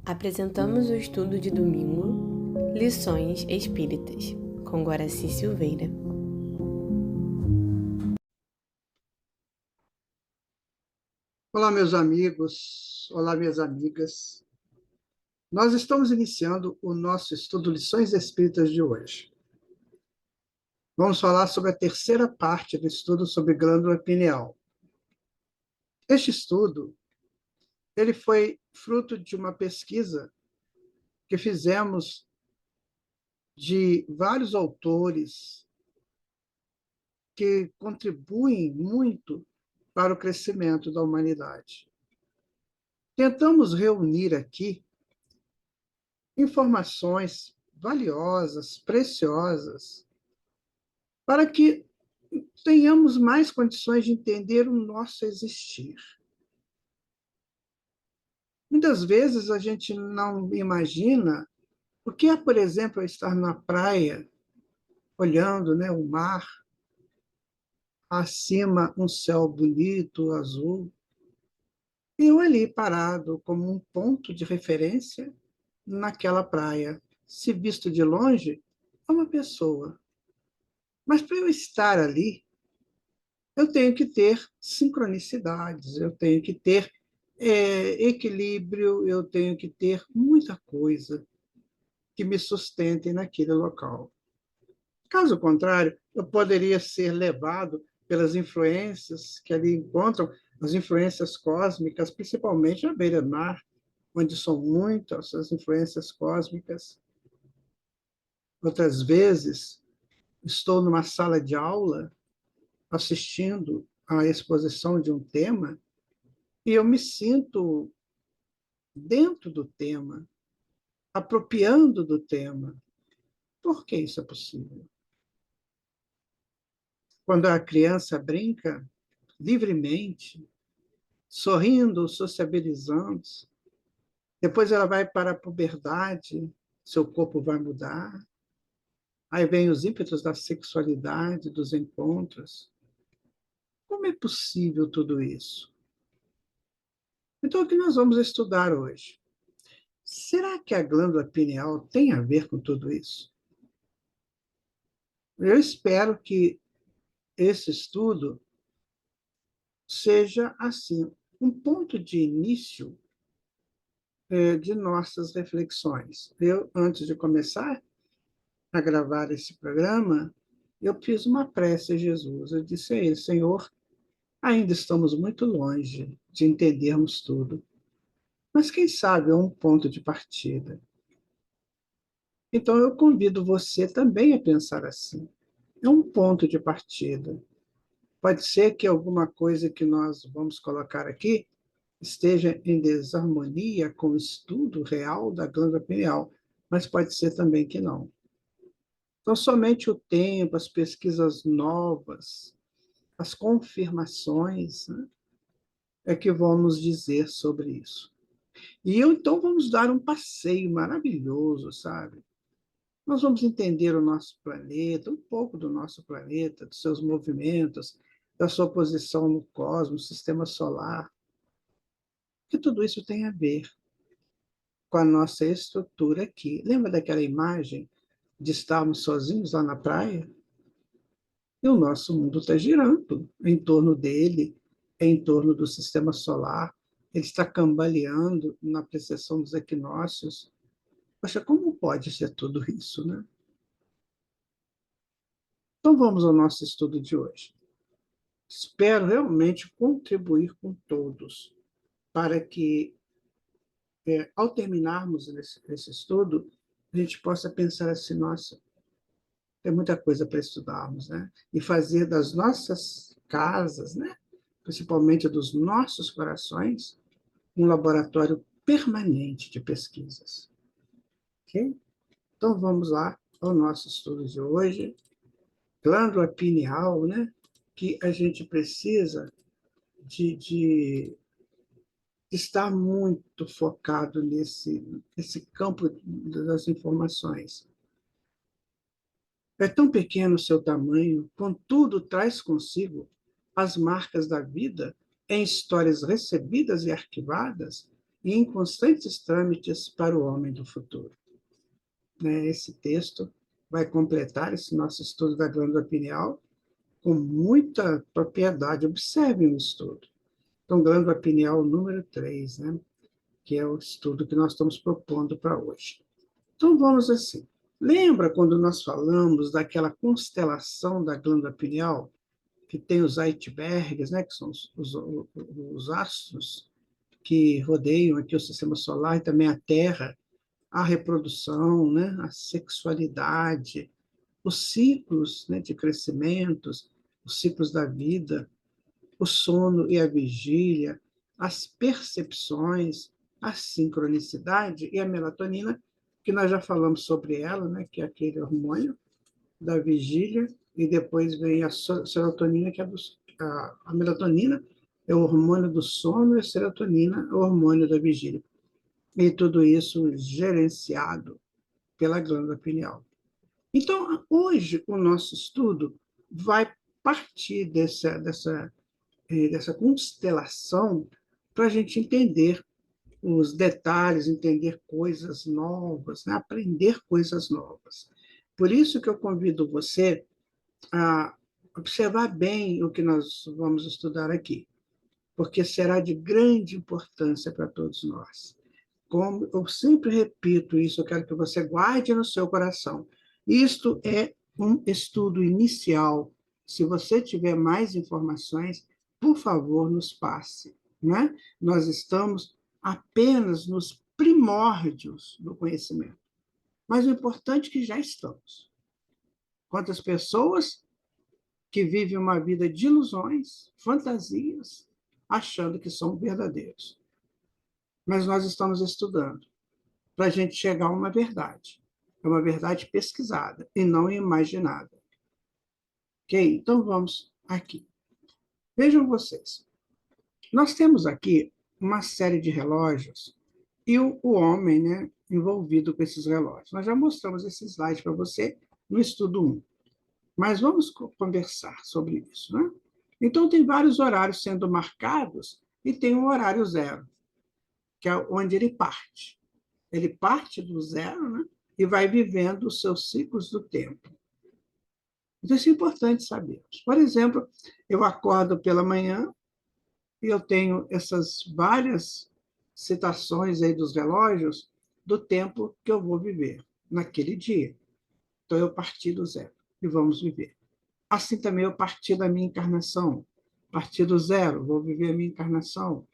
Apresentamos o estudo de domingo, Lições Espíritas, com Guaraci Silveira. Olá, meus amigos, olá, minhas amigas. Nós estamos iniciando o nosso estudo Lições Espíritas de hoje. Vamos falar sobre a terceira parte do estudo sobre glândula pineal. Este estudo, ele foi fruto de uma pesquisa que fizemos de vários autores que contribuem muito para o crescimento da humanidade. Tentamos reunir aqui informações valiosas, preciosas, para que tenhamos mais condições de entender o nosso existir. Muitas vezes a gente não imagina o que é, por exemplo, estar na praia, olhando, né, o mar, acima um céu bonito, azul, e eu ali parado como um ponto de referência naquela praia. Se visto de longe, é uma pessoa. Mas para eu estar ali, eu tenho que ter sincronicidades, eu tenho que ter equilíbrio, eu tenho que ter muita coisa que me sustente naquele local. Caso contrário, eu poderia ser levado pelas influências que ali encontram, as influências cósmicas, principalmente à beira-mar, onde são muitas as influências cósmicas. Outras vezes, estou numa sala de aula assistindo à exposição de um tema e eu me sinto dentro do tema, apropriando do tema. Por que isso é possível? Quando a criança brinca livremente, sorrindo, sociabilizando, depois ela vai para a puberdade, seu corpo vai mudar, aí vem os ímpetos da sexualidade, dos encontros. Como é possível tudo isso? Então, o que nós vamos estudar hoje? Será que a glândula pineal tem a ver com tudo isso? Eu espero que esse estudo seja, assim, um ponto de início de nossas reflexões. Eu, antes de começar a gravar esse programa, eu fiz uma prece a Jesus. Eu disse a ele, Senhor, ainda estamos muito longe de entendermos tudo, mas quem sabe é um ponto de partida. Então eu convido você também a pensar assim. É um ponto de partida. Pode ser que alguma coisa que nós vamos colocar aqui esteja em desarmonia com o estudo real da glândula pineal, mas pode ser também que não. Então, somente o tempo, as pesquisas novas, as confirmações, né, é que vão nos dizer sobre isso. E então vamos dar um passeio maravilhoso, sabe? Nós vamos entender o nosso planeta, um pouco do nosso planeta, dos seus movimentos, da sua posição no cosmos, sistema solar, que tudo isso tem a ver com a nossa estrutura aqui. Lembra daquela imagem de estarmos sozinhos lá na praia? E o nosso mundo está girando em torno dele, em torno do sistema solar. Ele está cambaleando na precessão dos equinócios. Poxa, como pode ser tudo isso, né? Então vamos ao nosso estudo de hoje. Espero realmente contribuir com todos para que, ao terminarmos esse estudo, a gente possa pensar assim, nossa, tem muita coisa para estudarmos, né? E fazer das nossas casas, né? Principalmente dos nossos corações, um laboratório permanente de pesquisas. Ok? Então vamos lá ao nosso estudo de hoje. Glândula pineal, né? Que a gente precisa de estar muito focado nesse campo das informações. É tão pequeno o seu tamanho, contudo traz consigo as marcas da vida em histórias recebidas e arquivadas e em constantes trâmites para o homem do futuro. Esse texto vai completar esse nosso estudo da glândula pineal com muita propriedade. Observem o estudo. Então, glândula pineal número 3, né? Que é o estudo que nós estamos propondo para hoje. Então, vamos assim. Lembra quando nós falamos daquela constelação da glândula pineal, que tem os icebergs, né? Que são os astros que rodeiam aqui o sistema solar e também a Terra, a reprodução, né? A sexualidade, os ciclos, né, de crescimentos, os ciclos da vida, o sono e a vigília, as percepções, a sincronicidade e a melatonina, que nós já falamos sobre ela, né, que é aquele hormônio da vigília, e depois vem a serotonina, que é a melatonina é o hormônio do sono, e a serotonina é o hormônio da vigília. E tudo isso gerenciado pela glândula pineal. Então, hoje, o nosso estudo vai partir dessa constelação para a gente entender os detalhes, entender coisas novas, né? Aprender coisas novas. Por isso que eu convido você a observar bem o que nós vamos estudar aqui, porque será de grande importância para todos nós. Como eu sempre repito isso, eu quero que você guarde no seu coração. Isto é um estudo inicial. Se você tiver mais informações, por favor, nos passe. Né? Nós estamos apenas nos primórdios do conhecimento. Mas o importante é que já estamos. Quantas pessoas que vivem uma vida de ilusões, fantasias, achando que são verdadeiros. Mas nós estamos estudando para a gente chegar a uma verdade. É uma verdade pesquisada e não imaginada. Ok? Então vamos aqui. Vejam vocês. Nós temos aqui uma série de relógios e o homem, né, envolvido com esses relógios. Nós já mostramos esse slide para você no estudo 1. Mas vamos conversar sobre isso. Né? Então, tem vários horários sendo marcados e tem um horário zero, que é onde ele parte. Ele parte do zero, né? E vai vivendo os seus ciclos do tempo. Então, isso é importante sabermos. Por exemplo, eu acordo pela manhã e eu tenho essas várias citações aí dos relógios do tempo que eu vou viver naquele dia. Então, eu parti do zero e vamos viver. Assim também eu parti da minha encarnação. Parti do zero, vou viver a minha encarnação.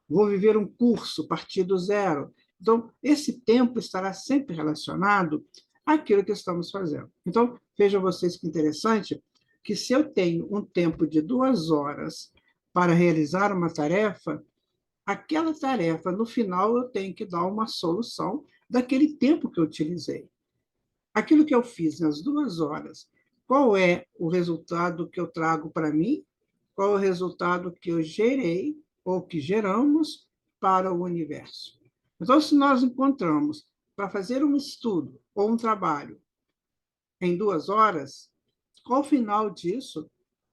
Vou viver um curso, partir do zero. Então, esse tempo estará sempre relacionado àquilo que estamos fazendo. Então, vejam vocês que interessante, que se eu tenho um tempo de 2 horas para realizar uma tarefa, aquela tarefa, no final, eu tenho que dar uma solução daquele tempo que eu utilizei. Aquilo que eu fiz nas 2 horas, qual é o resultado que eu trago para mim? Qual é o resultado que eu gerei ou que geramos para o universo? Então, se nós encontramos para fazer um estudo ou um trabalho em 2 horas, ao final disso,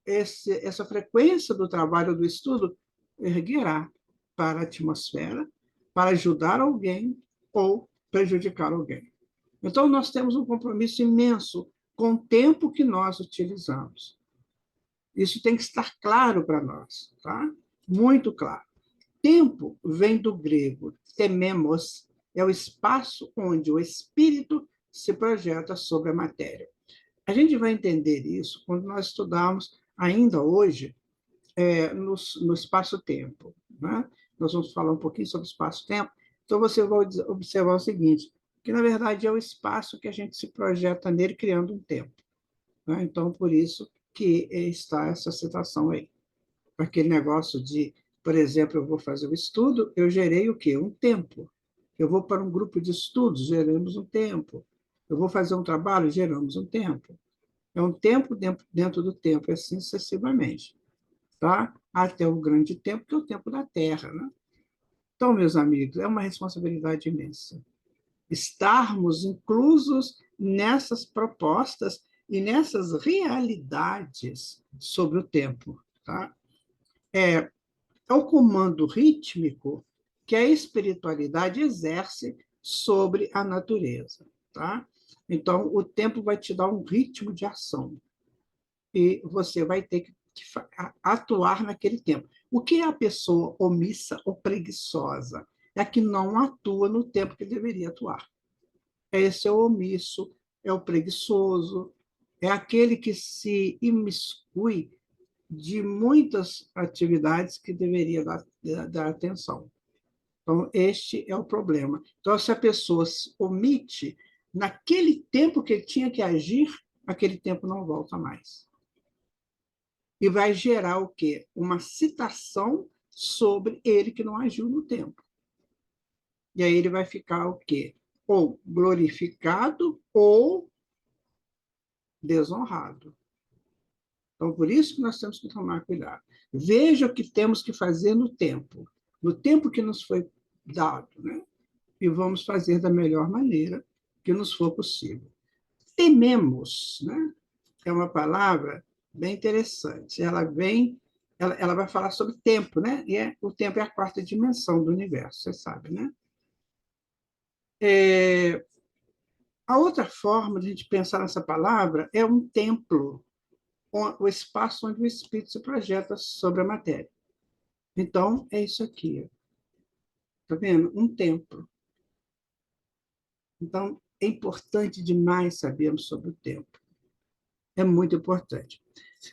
essa frequência do trabalho do estudo erguerá para a atmosfera, para ajudar alguém ou prejudicar alguém. Então, nós temos um compromisso imenso com o tempo que nós utilizamos. Isso tem que estar claro para nós, tá? Muito claro. Tempo vem do grego tememos, é o espaço onde o espírito se projeta sobre a matéria. A gente vai entender isso quando nós estudarmos ainda hoje no espaço-tempo. Né? Nós vamos falar um pouquinho sobre espaço-tempo. Então, você vai observar o seguinte, que, na verdade, é o espaço que a gente se projeta nele, criando um tempo. Né? Então, por isso que está essa citação aí. Aquele negócio de, por exemplo, eu vou fazer o estudo, eu gerei o quê? Um tempo. Eu vou para um grupo de estudos, geramos um tempo. Eu vou fazer um trabalho, geramos um tempo. É um tempo dentro do tempo, assim sucessivamente. Tá? Até o grande tempo, que é o tempo da Terra. Né? Então, meus amigos, é uma responsabilidade imensa estarmos inclusos nessas propostas e nessas realidades sobre o tempo. Tá? É o comando rítmico que a espiritualidade exerce sobre a natureza, tá? Então, o tempo vai te dar um ritmo de ação e você vai ter que atuar naquele tempo. O que é a pessoa omissa ou preguiçosa? É a que não atua no tempo que deveria atuar. Esse é o omisso, é o preguiçoso, é aquele que se imiscui de muitas atividades que deveria dar atenção. Então, este é o problema. Então, se a pessoa omite, naquele tempo que ele tinha que agir, aquele tempo não volta mais. E vai gerar o quê? Uma citação sobre ele que não agiu no tempo. E aí ele vai ficar o quê? Ou glorificado ou desonrado. Então, por isso que nós temos que tomar cuidado. Veja o que temos que fazer no tempo que nos foi dado, né? E vamos fazer da melhor maneira que nos for possível. Tememos, né? É uma palavra bem interessante. Ela vai falar sobre tempo, né? O tempo é a quarta dimensão do universo, você sabe, né? A outra forma de a gente pensar nessa palavra é um templo, o espaço onde o espírito se projeta sobre a matéria. Então, é isso aqui. Está vendo? Um templo. Então, é importante demais sabermos sobre o tempo. É muito importante.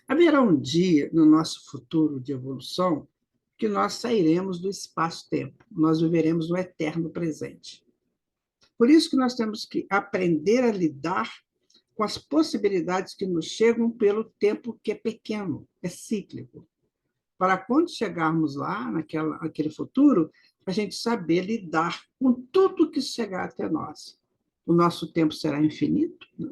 Haverá um dia no nosso futuro de evolução que nós sairemos do espaço-tempo, nós viveremos no eterno presente. Por isso que nós temos que aprender a lidar com as possibilidades que nos chegam pelo tempo que é pequeno, é cíclico. Para quando chegarmos lá, naquele futuro, a gente saber lidar com tudo que chegar até nós. O nosso tempo será infinito, né?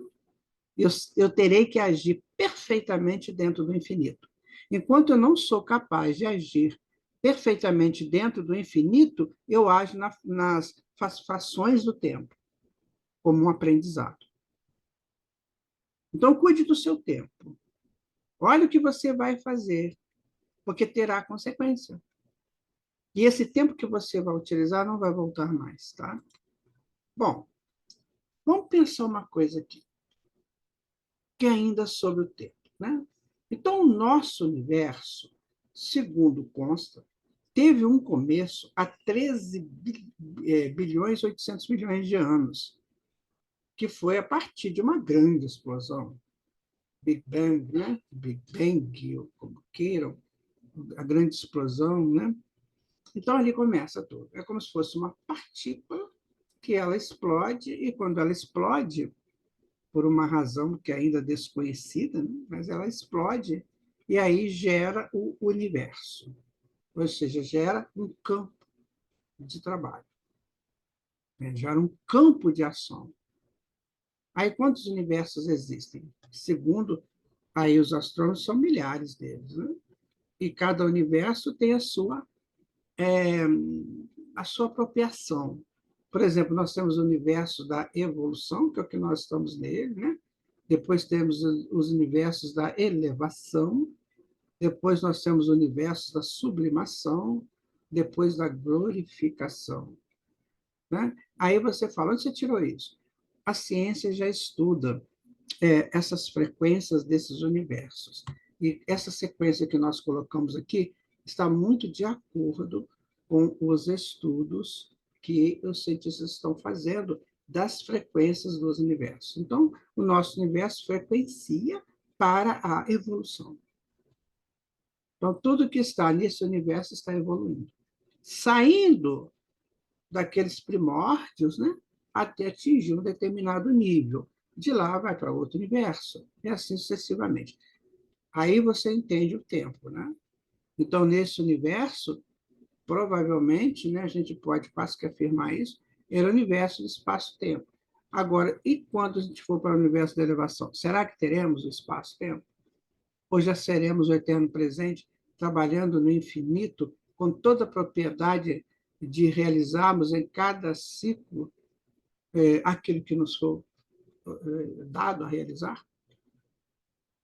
Eu terei que agir perfeitamente dentro do infinito. Enquanto eu não sou capaz de agir perfeitamente dentro do infinito, eu ajo nas fações do tempo, como um aprendizado. Então, cuide do seu tempo. Olha o que você vai fazer, porque terá consequência. E esse tempo que você vai utilizar não vai voltar mais, tá? Bom, vamos pensar uma coisa aqui, que é ainda sobre o tempo, né? Então, o nosso universo, segundo consta, teve um começo há 13 bilhões 800 milhões de anos, que foi a partir de uma grande explosão. Big Bang, né? Big Bang, ou como queiram, a grande explosão, né? Então, ali começa tudo. É como se fosse uma partícula que ela explode, e quando ela explode, por uma razão que ainda é desconhecida, né? Mas ela explode, e aí gera o universo. Ou seja, gera um campo de trabalho, né? Gera um campo de ação. Aí, quantos universos existem? Segundo aí os astrônomos, são milhares deles, né? E cada universo tem a sua apropriação. Por exemplo, nós temos o universo da evolução, que é o que nós estamos nele, né? Depois temos os universos da elevação, depois nós temos o universo da sublimação, depois da glorificação, né? Aí você fala, onde você tirou isso? A ciência já estuda essas frequências desses universos. E essa sequência que nós colocamos aqui está muito de acordo com os estudos que os cientistas estão fazendo das frequências dos universos. Então, o nosso universo frequencia para a evolução. Então, tudo que está nesse universo está evoluindo. Saindo daqueles primórdios, né, até atingir um determinado nível. De lá vai para outro universo, e assim sucessivamente. Aí você entende o tempo, né? Então, nesse universo, provavelmente, né, a gente pode quase que afirmar isso, era o universo do espaço-tempo. Agora, e quando a gente for para o universo da elevação? Será que teremos o espaço-tempo? Ou já seremos o eterno presente, trabalhando no infinito, com toda a propriedade de realizarmos em cada ciclo aquilo que nos for dado a realizar?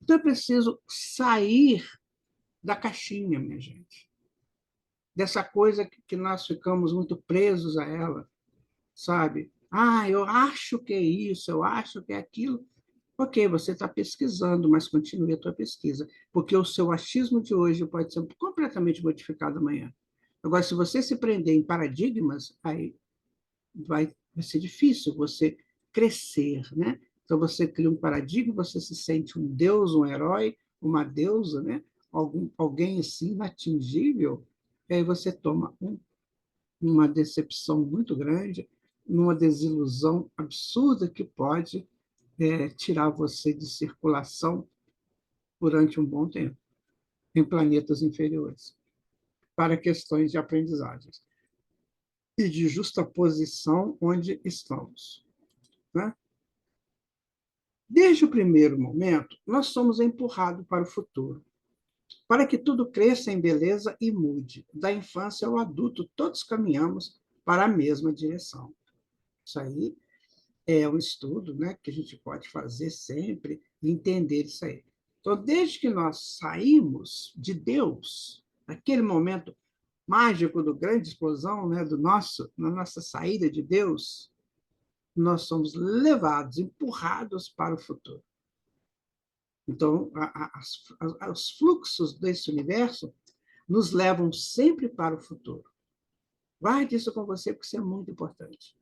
Então, é preciso sair da caixinha, minha gente. dessa coisa que nós ficamos muito presos a ela, sabe? Ah, eu acho que é isso, eu acho que é aquilo. Ok, você está pesquisando, mas continue a tua pesquisa, porque o seu achismo de hoje pode ser completamente modificado amanhã. Agora, se você se prender em paradigmas, aí vai ser difícil você crescer, né? Então, você cria um paradigma, você se sente um deus, um herói, uma deusa, né? Alguém assim inatingível, e aí você toma uma decepção muito grande, uma desilusão absurda que pode tirar você de circulação durante um bom tempo, em planetas inferiores, para questões de aprendizagem e de justaposição onde estamos, né? Desde o primeiro momento, nós somos empurrados para o futuro, para que tudo cresça em beleza e mude. Da infância ao adulto, todos caminhamos para a mesma direção. Isso aí é um estudo, né, que a gente pode fazer sempre e entender isso aí. Então, desde que nós saímos de Deus, naquele momento mágico do grande explosão, né, na nossa saída de Deus, nós somos levados, empurrados para o futuro. Então, os fluxos desse universo nos levam sempre para o futuro. Guarde isso com você, porque isso é muito importante.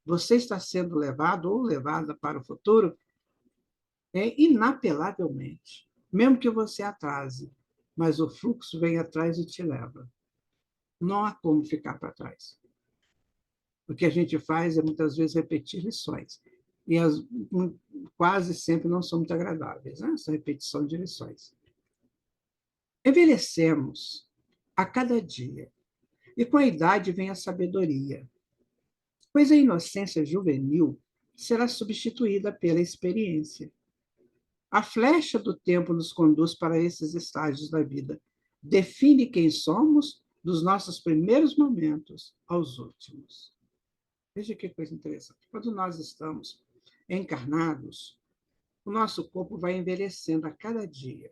Você está sendo levado ou levada para o futuro inapelavelmente. Mesmo que você atrase, mas o fluxo vem atrás e te leva. Não há como ficar para trás. O que a gente faz é, muitas vezes, repetir lições. E quase sempre não são muito agradáveis, né? Essa repetição de lições. Envelhecemos a cada dia, e com a idade vem a sabedoria, pois a inocência juvenil será substituída pela experiência. A flecha do tempo nos conduz para esses estágios da vida. Define quem somos dos nossos primeiros momentos aos últimos. Veja que coisa interessante. Quando nós estamos encarnados, o nosso corpo vai envelhecendo a cada dia.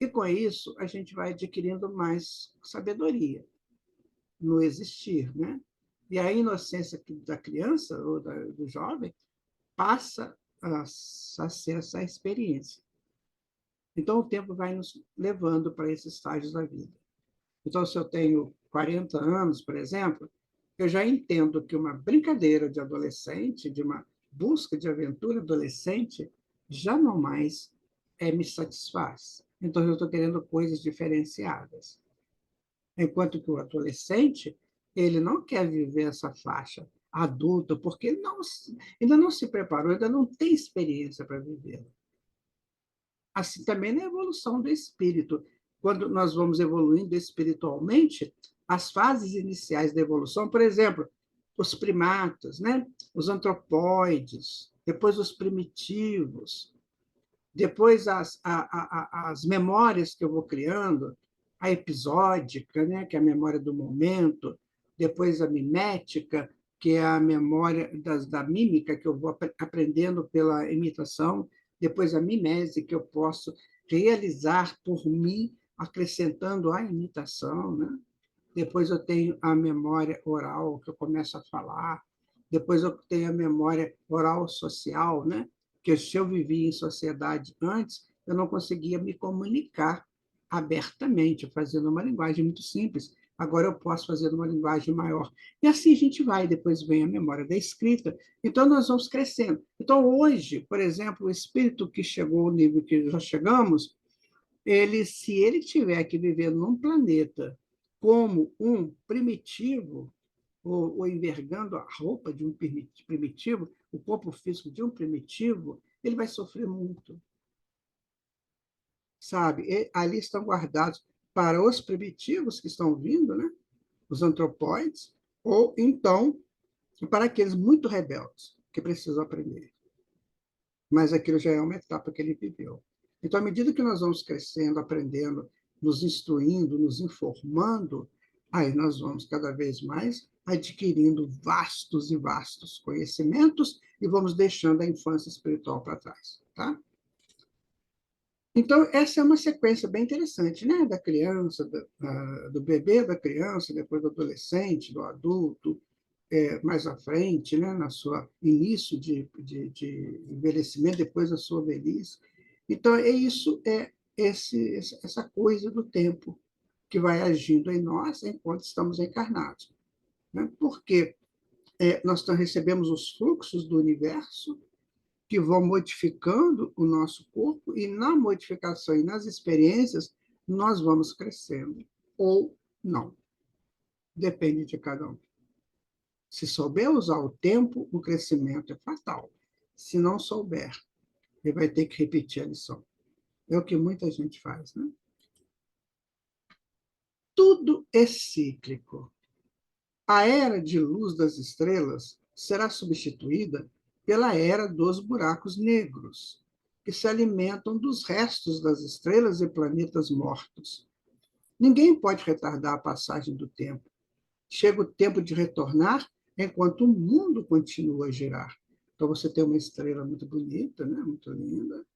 E com isso, a gente vai adquirindo mais sabedoria no existir, né? E a inocência da criança ou do jovem passa a ser essa experiência. Então, o tempo vai nos levando para esses estágios da vida. Então, se eu tenho 40 anos, por exemplo, eu já entendo que uma brincadeira de adolescente, de uma busca de aventura adolescente, já não mais me satisfaz. Então, eu estou querendo coisas diferenciadas. Enquanto que o adolescente, ele não quer viver essa faixa adulta, porque ele ainda não se preparou, ainda não tem experiência para vivê-la. Assim também na evolução do espírito. Quando nós vamos evoluindo espiritualmente, as fases iniciais da evolução, por exemplo, os primatas, né? Os antropóides, depois os primitivos, depois as memórias que eu vou criando, a episódica, né? Que é a memória do momento, depois a mimética, que é a memória da mímica, que eu vou aprendendo pela imitação, depois a mimese, que eu posso realizar por mim, acrescentando a imitação, né? Depois eu tenho a memória oral, que eu começo a falar, depois eu tenho a memória oral social, né? Que se eu vivia em sociedade antes, eu não conseguia me comunicar abertamente, fazendo uma linguagem muito simples. Agora eu posso fazer uma linguagem maior. E assim a gente vai, depois vem a memória da escrita. Então, nós vamos crescendo. Então, hoje, por exemplo, o espírito que chegou ao nível que já chegamos, se ele tiver que viver num planeta como um primitivo, ou envergando a roupa de um primitivo, o corpo físico de um primitivo, ele vai sofrer muito, sabe? E ali estão guardados para os primitivos que estão vindo, né? Os antropóides, ou então para aqueles muito rebeldes que precisam aprender. Mas aquilo já é uma etapa que ele viveu. Então, à medida que nós vamos crescendo, aprendendo, nos instruindo, nos informando, aí nós vamos cada vez mais adquirindo vastos e vastos conhecimentos e vamos deixando a infância espiritual para trás, tá? Então, essa é uma sequência bem interessante, né? Da criança, do bebê, da criança, depois do adolescente, do adulto, mais à frente, né? Na sua início de envelhecimento, depois da sua velhice. Então, essa coisa do tempo que vai agindo em nós enquanto estamos encarnados. Né? Porque nós recebemos os fluxos do universo que vão modificando o nosso corpo, e na modificação e nas experiências, nós vamos crescendo, ou não. Depende de cada um. Se souber usar o tempo, o crescimento é fatal. Se não souber, ele vai ter que repetir a lição. É o que muita gente faz, né? Tudo é cíclico. A era de luz das estrelas será substituída pela era dos buracos negros, que se alimentam dos restos das estrelas e planetas mortos. Ninguém pode retardar a passagem do tempo. Chega o tempo de retornar enquanto o mundo continua a girar. Então, você tem uma estrela muito bonita, né? Muito linda,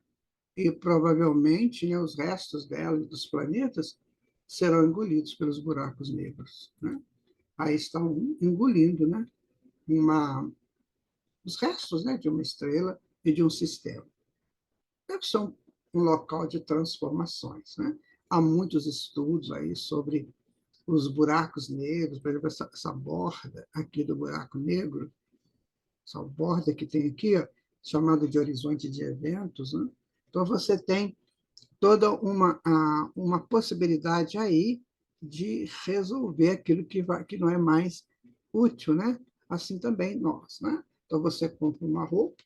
e provavelmente, né, os restos dela e dos planetas serão engolidos pelos buracos negros. Né? Aí estão engolindo, né? Uma, os restos, né, de uma estrela e de um sistema. Deve ser um local de transformações. Né? Há muitos estudos aí sobre os buracos negros, por exemplo, essa borda aqui do buraco negro, essa borda que tem aqui, ó, chamada de horizonte de eventos. Né? Então, você tem toda uma possibilidade aí de resolver aquilo que não é mais útil, né? Assim também nós, né? Então, você compra uma roupa,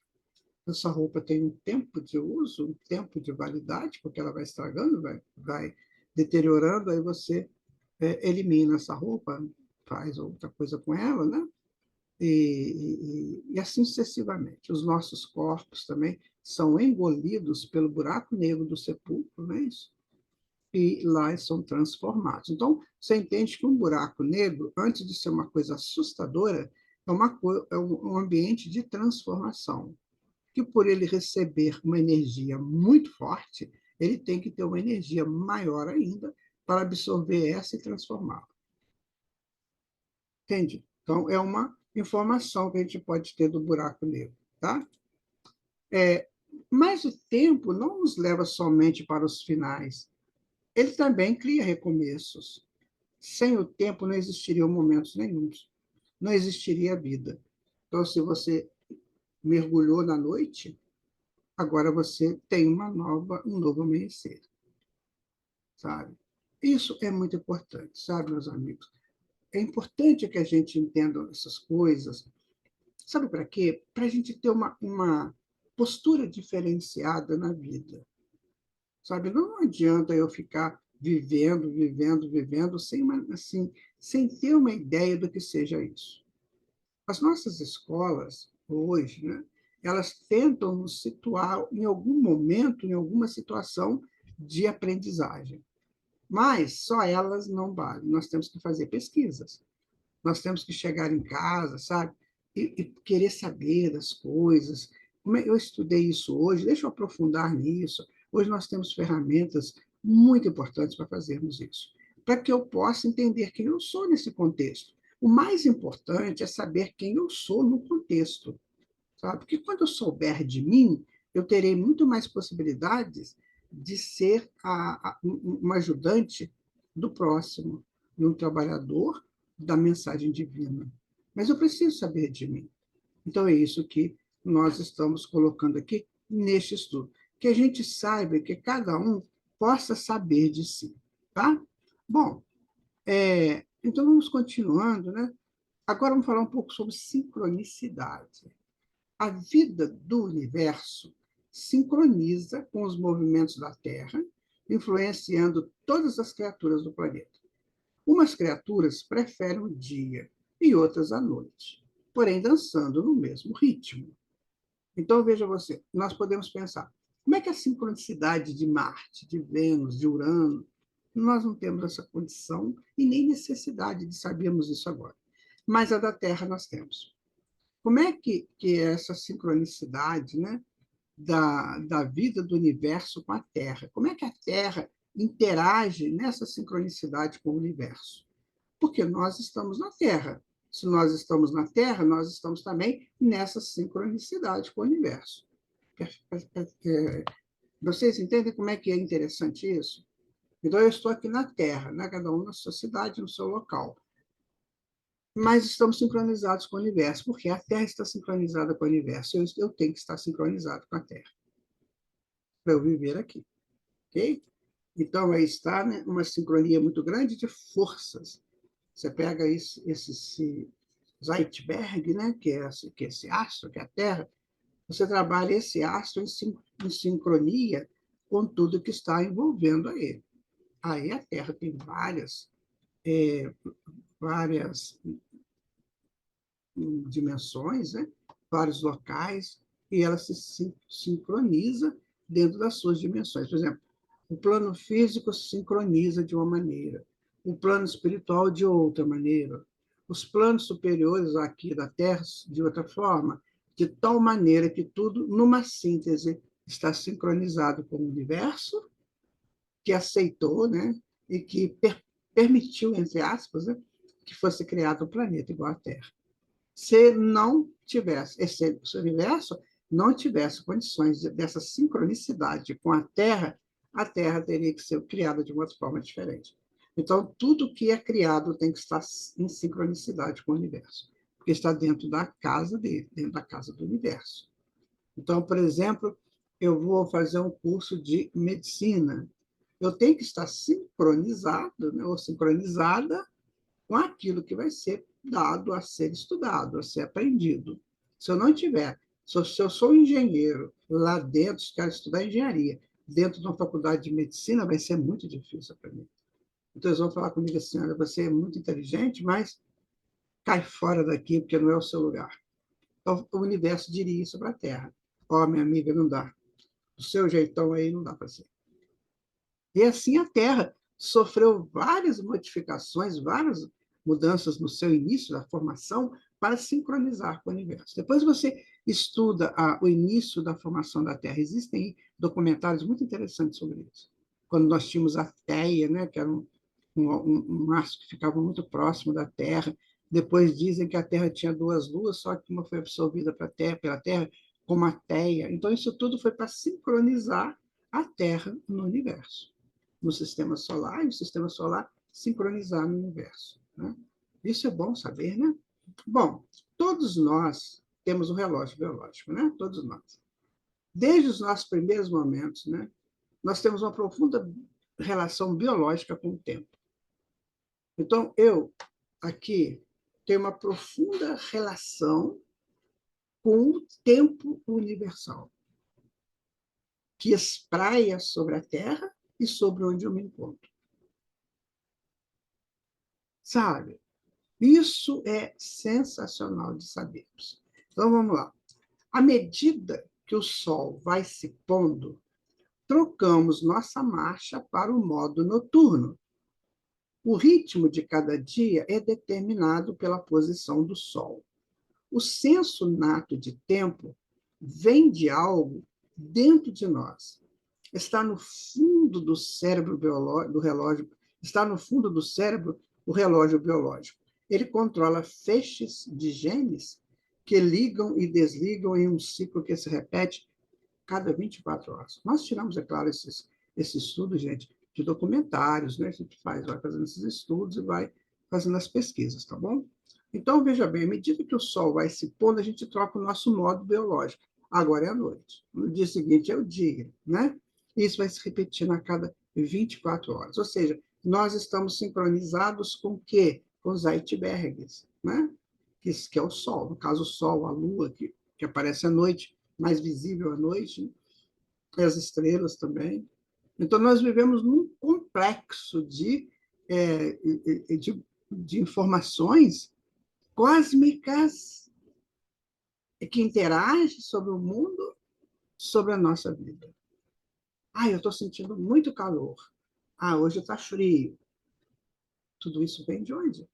essa roupa tem um tempo de uso, um tempo de validade, porque ela vai estragando, vai deteriorando, aí você elimina essa roupa, faz outra coisa com ela, né? E assim sucessivamente. Os nossos corpos também são engolidos pelo buraco negro do sepulcro, não é isso? E lá são transformados. Então, você entende que um buraco negro, antes de ser uma coisa assustadora, é um ambiente de transformação, que por ele receber uma energia muito forte, ele tem que ter uma energia maior ainda para absorver essa e transformá-la. Entende? Então, é uma informação que a gente pode ter do buraco negro. Tá? Mas o tempo não nos leva somente para os finais. Ele também cria recomeços. Sem o tempo não existiriam momentos nenhums. Não existiria vida. Então, se você mergulhou na noite, agora você tem um novo amanhecer, sabe? Isso é muito importante, sabe, meus amigos? É importante que a gente entenda essas coisas. Sabe para quê? Para a gente ter uma postura diferenciada na vida. Sabe? Não adianta eu ficar vivendo, vivendo, vivendo, assim, sem ter uma ideia do que seja isso. As nossas escolas, hoje, né, elas tentam nos situar em algum momento, em alguma situação de aprendizagem. Mas só elas não valem. Nós temos que fazer pesquisas. Nós temos que chegar em casa, sabe? E querer saber das coisas. Eu estudei isso hoje, deixa eu aprofundar nisso. Hoje nós temos ferramentas muito importantes para fazermos isso, para que eu possa entender quem eu sou nesse contexto. O mais importante é saber quem eu sou no contexto, sabe? Porque quando eu souber de mim, eu terei muito mais possibilidades de ser um ajudante do próximo, de um trabalhador da mensagem divina. Mas eu preciso saber de mim. Então, é isso que nós estamos colocando aqui neste estudo. Que a gente saiba, que cada um possa saber de si. Tá? Bom, então vamos continuando, né? Agora vamos falar um pouco sobre sincronicidade. A vida do universo sincroniza com os movimentos da Terra, influenciando todas as criaturas do planeta. Umas criaturas preferem o dia e outras a noite, porém dançando no mesmo ritmo. Então, veja você, nós podemos pensar, como é que a sincronicidade de Marte, de Vênus, de Urano, nós não temos essa condição e nem necessidade de sabermos isso agora. Mas a da Terra nós temos. Como é que é essa sincronicidade, né, da vida do universo com a Terra. Como é que a Terra interage nessa sincronicidade com o universo? Porque nós estamos na Terra. Se nós estamos na Terra, nós estamos também nessa sincronicidade com o universo. Vocês entendem como é que é interessante isso? Então, eu estou aqui na Terra, né? Cada um na sua cidade, no seu local. Mas estamos sincronizados com o universo, porque a Terra está sincronizada com o universo. Eu tenho que estar sincronizado com a Terra para eu viver aqui. Ok? Então, aí está, né, uma sincronia muito grande de forças. Você pega esse Zeitberg, né, que é esse astro, que é a Terra, você trabalha esse astro em sincronia com tudo que está envolvendo a ele. Aí a Terra tem várias dimensões, né? Vários locais, e ela se sincroniza dentro das suas dimensões. Por exemplo, o plano físico se sincroniza de uma maneira, o plano espiritual de outra maneira, os planos superiores aqui da Terra de outra forma, de tal maneira que tudo, numa síntese, está sincronizado com o universo, que aceitou, né, e que permitiu, entre aspas, né, que fosse criado um planeta igual à Terra. Se não tivesse, se o universo não tivesse condições dessa sincronicidade com a Terra teria que ser criada de uma forma diferente. Então, tudo que é criado tem que estar em sincronicidade com o universo, porque está dentro da casa dele, dentro da casa do universo. Então, por exemplo, eu vou fazer um curso de medicina. Eu tenho que estar sincronizado, né, ou sincronizada com aquilo que vai ser dado a ser estudado, a ser aprendido. Se eu não tiver, se eu sou engenheiro lá dentro, quero estudar engenharia, dentro de uma faculdade de medicina, vai ser muito difícil para mim. Então, eles vão falar comigo assim, olha, você é muito inteligente, mas cai fora daqui, porque não é o seu lugar. Então, o universo diria isso para a Terra. Ó, oh, minha amiga, não dá. O seu jeitão aí não dá para ser. E assim a Terra sofreu várias modificações, várias mudanças no seu início da formação para sincronizar com o universo. Depois você estuda o início da formação da Terra. Existem documentários muito interessantes sobre isso. Quando nós tínhamos a Theia, né, que era um astro que ficava muito próximo da Terra. Depois dizem que a Terra tinha duas luas, só que uma foi absorvida pela Terra como a Theia. Então, isso tudo foi para sincronizar a Terra no universo, no sistema solar, e o sistema solar sincronizar no universo. Né? Isso é bom saber, né? Bom, todos nós temos um relógio biológico, né? Todos nós. Desde os nossos primeiros momentos, né? Nós temos uma profunda relação biológica com o tempo. Então, eu aqui tenho uma profunda relação com o tempo universal, que espraia sobre a Terra e sobre onde eu me encontro. Sabe? Isso é sensacional de sabermos. Então, vamos lá. À medida que o Sol vai se pondo, trocamos nossa marcha para o modo noturno. O ritmo de cada dia é determinado pela posição do Sol. O senso nato de tempo vem de algo dentro de nós. Está no fundo do cérebro biológico, do relógio, está no fundo do cérebro o relógio biológico. Ele controla feixes de genes que ligam e desligam em um ciclo que se repete cada 24 horas. Nós tiramos, é claro, esse estudo, gente, de documentários, né? A gente vai fazendo esses estudos e vai fazendo as pesquisas, tá bom? Então, veja bem, à medida que o Sol vai se pondo, a gente troca o nosso modo biológico. Agora é a noite. No dia seguinte é o dia, né? Isso vai se repetindo a cada 24 horas. Ou seja, nós estamos sincronizados com o quê? Com os icebergs, né? Que é o Sol. No caso, o Sol, a Lua, que aparece à noite, mais visível à noite, né? E as estrelas também. Então, nós vivemos num complexo de informações cósmicas que interagem sobre o mundo, sobre a nossa vida. Eu estou sentindo muito calor. Hoje está frio. Tudo isso vem de onde?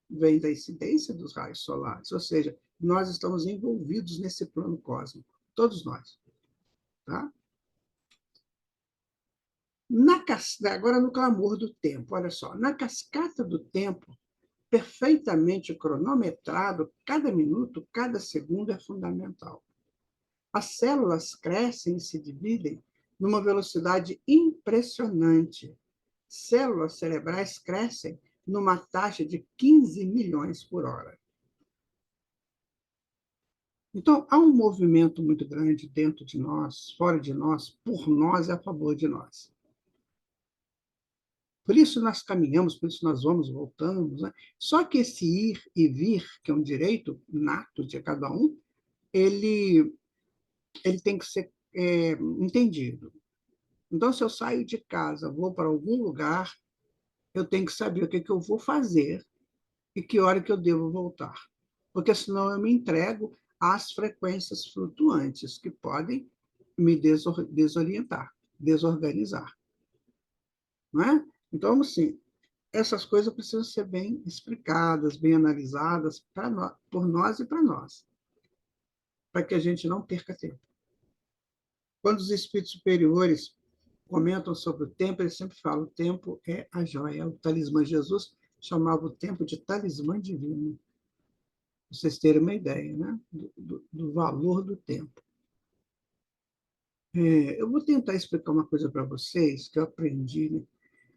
Vem da incidência dos raios solares. Ou seja, nós estamos envolvidos nesse plano cósmico. Todos nós. Tá? Agora, no clamor do tempo, olha só, na cascata do tempo, perfeitamente cronometrado, cada minuto, cada segundo é fundamental. As células crescem e se dividem numa velocidade impressionante. Células cerebrais crescem numa taxa de 15 milhões por hora. Então, há um movimento muito grande dentro de nós, fora de nós, por nós e a favor de nós. Por isso nós caminhamos, por isso nós vamos, voltamos. Né? Só que esse ir e vir, que é um direito nato de cada um, ele tem que ser entendido. Então, se eu saio de casa, vou para algum lugar, eu tenho que saber o que eu vou fazer e que hora que eu devo voltar. Porque senão eu me entrego às frequências flutuantes, que podem me desorientar, desorganizar. Não é? Então, assim, essas coisas precisam ser bem explicadas, bem analisadas por nós e para nós, para que a gente não perca tempo. Quando os espíritos superiores comentam sobre o tempo, eles sempre falam: o tempo é a joia, é o talismã. Jesus chamava o tempo de talismã divino. Para vocês terem uma ideia, né? do valor do tempo. Eu vou tentar explicar uma coisa para vocês que eu aprendi. Né?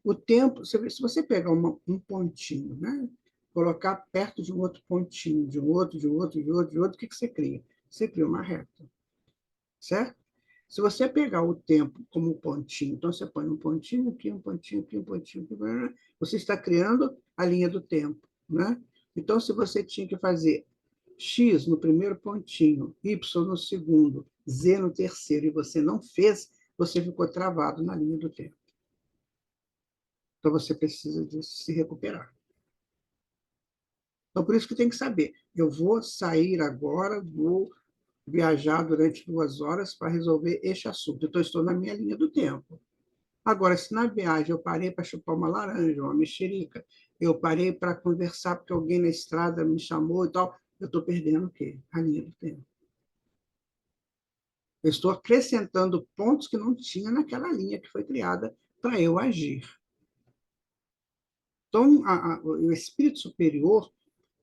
O tempo, se você pegar um pontinho, né? Colocar perto de um outro pontinho, de um outro, de um outro, de outro, de outro, o que você cria? Você cria uma reta, certo? Se você pegar o tempo como pontinho, então você põe um pontinho aqui, um pontinho aqui, um pontinho aqui, você está criando a linha do tempo, né? Então, se você tinha que fazer X no primeiro pontinho, Y no segundo, Z no terceiro, e você não fez, você ficou travado na linha do tempo. Então, você precisa de se recuperar. Então, por isso que tem que saber. Eu vou sair agora, vou viajar durante 2 horas para resolver este assunto. Então, estou na minha linha do tempo. Agora, se na viagem eu parei para chupar uma laranja, uma mexerica, eu parei para conversar porque alguém na estrada me chamou e tal, eu estou perdendo o quê? A linha do tempo. Eu estou acrescentando pontos que não tinha naquela linha que foi criada para eu agir. Então, o espírito superior,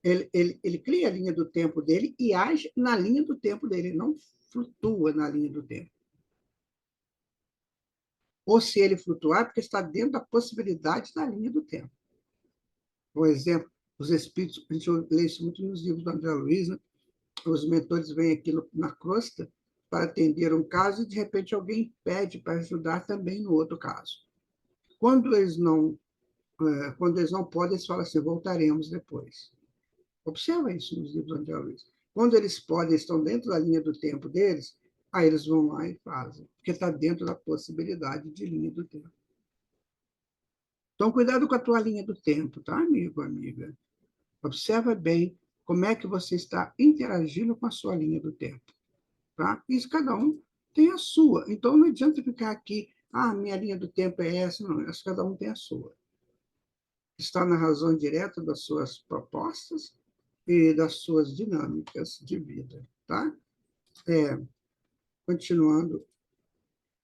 ele cria a linha do tempo dele e age na linha do tempo dele, ele não flutua na linha do tempo. Ou se ele flutuar, porque está dentro da possibilidade da linha do tempo. Por exemplo, os espíritos, a gente lê isso muito nos livros do André Luiz, né? Os mentores vêm aqui na crosta para atender um caso e, de repente, alguém pede para ajudar também no outro caso. Quando eles não podem, eles falam assim: voltaremos depois. Observa isso nos livros do André Luiz. Quando eles podem, estão dentro da linha do tempo deles, aí eles vão lá e fazem, porque está dentro da possibilidade de linha do tempo. Então, cuidado com a tua linha do tempo, tá, amigo, amiga? Observa bem como é que você está interagindo com a sua linha do tempo, tá? Isso cada um tem a sua. Então, não adianta ficar aqui: minha linha do tempo é essa. Não, cada um tem a sua. Está na razão direta das suas propostas e das suas dinâmicas de vida, tá? Continuando,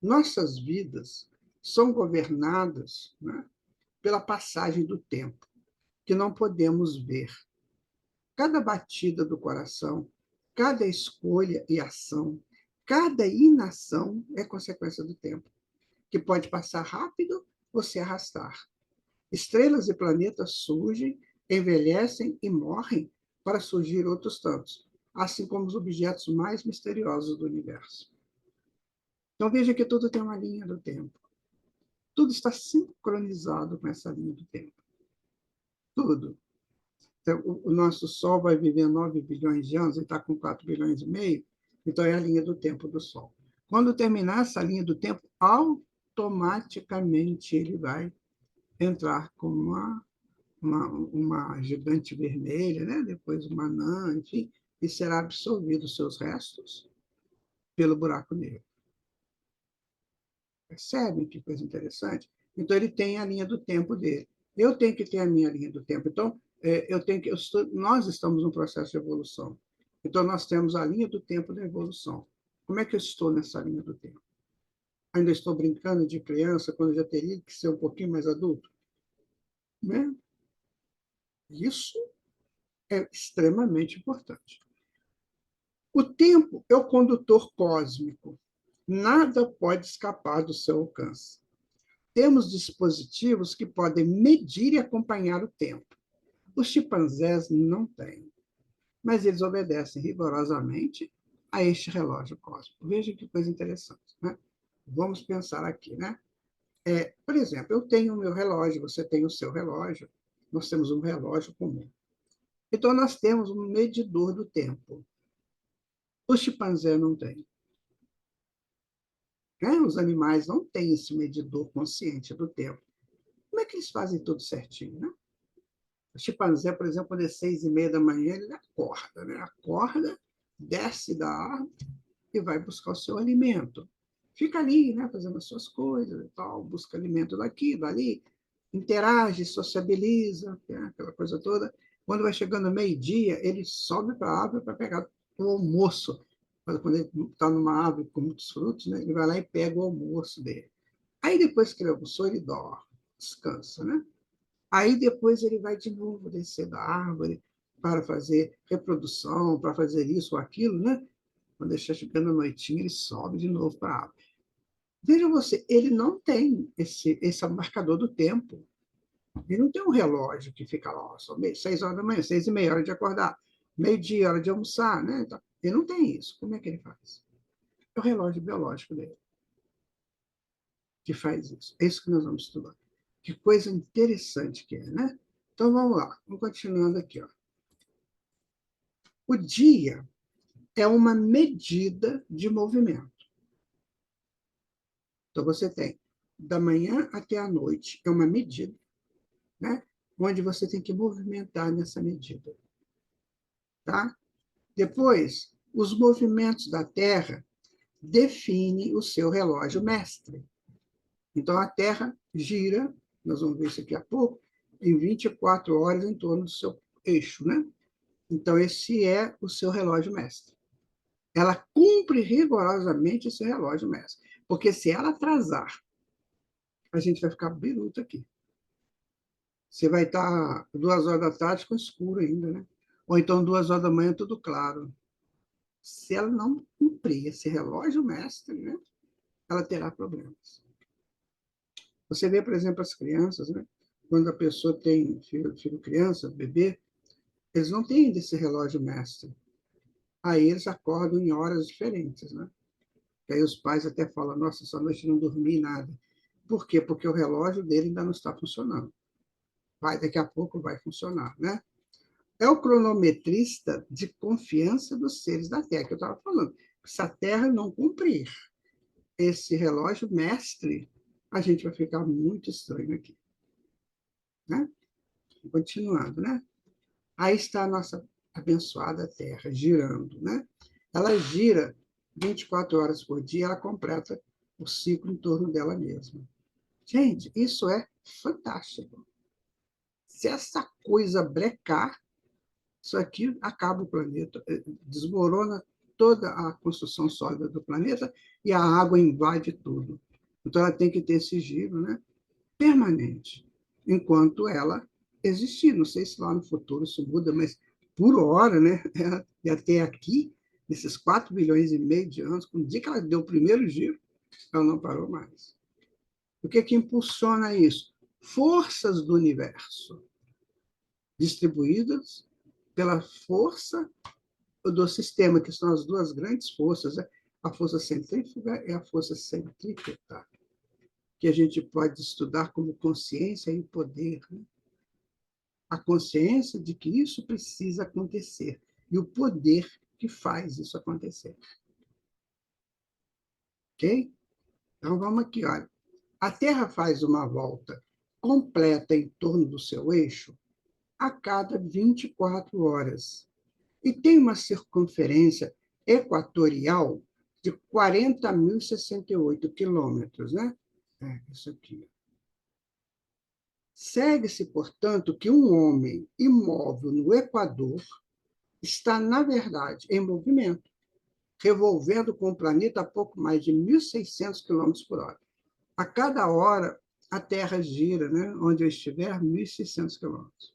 nossas vidas são governadas, né, pela passagem do tempo, que não podemos ver. Cada batida do coração, cada escolha e ação, cada inação é consequência do tempo, que pode passar rápido ou se arrastar. Estrelas e planetas surgem, envelhecem e morrem para surgir outros tantos, assim como os objetos mais misteriosos do universo. Então veja que tudo tem uma linha do tempo. Tudo está sincronizado com essa linha do tempo. Tudo. Então, o nosso Sol vai viver 9 bilhões de anos, ele está com 4 bilhões e meio, então é a linha do tempo do Sol. Quando terminar essa linha do tempo, automaticamente ele vai entrar com uma gigante vermelha, né? Depois uma anã, enfim, e será absorvido os seus restos pelo buraco negro. Percebem que coisa interessante? Então, ele tem a linha do tempo dele. Eu tenho que ter a minha linha do tempo. Então, nós estamos num processo de evolução. Então, nós temos a linha do tempo da evolução. Como é que eu estou nessa linha do tempo? Ainda estou brincando de criança, quando já teria que ser um pouquinho mais adulto? Né? Isso é extremamente importante. O tempo é o condutor cósmico. Nada pode escapar do seu alcance. Temos dispositivos que podem medir e acompanhar o tempo. Os chimpanzés não têm, mas eles obedecem rigorosamente a este relógio cósmico. Veja que coisa interessante, né? Vamos pensar aqui, né? Por exemplo, eu tenho o meu relógio, você tem o seu relógio, nós temos um relógio comum. Então, nós temos um medidor do tempo. O chimpanzé não tem. Né? Os animais não têm esse medidor consciente do tempo. Como é que eles fazem tudo certinho, né? O chimpanzé, por exemplo, quando é 6:30 da manhã, ele acorda, né? Acorda, desce da árvore e vai buscar o seu alimento. Fica ali, né, fazendo as suas coisas e tal, busca alimento daqui, dali, interage, sociabiliza, né, aquela coisa toda. Quando vai chegando meio-dia, ele sobe para a árvore para pegar o almoço. Quando ele está numa árvore com muitos frutos, né, ele vai lá e pega o almoço dele. Aí, depois que ele almoçou, ele dorme, descansa, né? Aí depois ele vai de novo descer da árvore para fazer reprodução, para fazer isso ou aquilo, né? Quando ele está chegando à noitinha, ele sobe de novo para a árvore. Veja você, ele não tem esse marcador do tempo. Ele não tem um relógio que fica lá, ó, só 6 horas da manhã, 6:30, hora de acordar, meio-dia, hora de almoçar, né? Então, ele não tem isso. Como é que ele faz? É o relógio biológico dele que faz isso. É isso que nós vamos estudar. Que coisa interessante que é, né? Então, vamos lá. Vamos continuando aqui, ó. O dia é uma medida de movimento. Então, você tem da manhã até a noite, é uma medida, né? Onde você tem que movimentar nessa medida. Tá? Depois, os movimentos da Terra definem o seu relógio mestre. Então, a Terra gira, nós vamos ver isso aqui a pouco, em 24 horas em torno do seu eixo, né? Então, esse é o seu relógio mestre. Ela cumpre rigorosamente esse relógio mestre. Porque se ela atrasar, a gente vai ficar biruta aqui. Você vai estar 2 horas da tarde com escuro ainda, né? Ou então 2 horas da manhã, tudo claro. Se ela não cumprir esse relógio mestre, né, ela terá problemas. Você vê, por exemplo, as crianças, né? Quando a pessoa tem filho criança, bebê, eles não têm esse relógio mestre. Aí eles acordam em horas diferentes, né? E aí os pais até falam, nossa, essa noite não dormi nada. Por quê? Porque o relógio dele ainda não está funcionando. Daqui a pouco vai funcionar, né? É o cronometrista de confiança dos seres da Terra, que eu estava falando. Se a Terra não cumprir esse relógio mestre, a gente vai ficar muito estranho aqui. Né? Continuando, né? Aí está a nossa abençoada Terra, girando. Né? Ela gira 24 horas por dia, ela completa o ciclo em torno dela mesma. Gente, isso é fantástico. Se essa coisa brecar, isso aqui acaba o planeta, desmorona toda a construção sólida do planeta e a água invade tudo. Então, ela tem que ter esse giro, né, permanente, enquanto ela existir. Não sei se lá no futuro isso muda, mas por hora, né, e até aqui, nesses 4,5 bilhões de anos, no dia que ela deu o primeiro giro, ela não parou mais. O que impulsiona isso? Forças do universo, distribuídas pela força do sistema, que são as duas grandes forças, né? A força centrífuga e a força centrípeta, que a gente pode estudar como consciência e poder. Né? A consciência de que isso precisa acontecer e o poder que faz isso acontecer. Ok? Então, vamos aqui, olha. A Terra faz uma volta completa em torno do seu eixo a cada 24 horas e tem uma circunferência equatorial de 40.068 quilômetros, né? Isso aqui. Segue-se, portanto, que um homem imóvel no Equador está, na verdade, em movimento. revolvendo com o planeta a pouco mais de 1.600 quilômetros por hora. A cada hora, a Terra gira, né? Onde eu estiver, 1.600 quilômetros.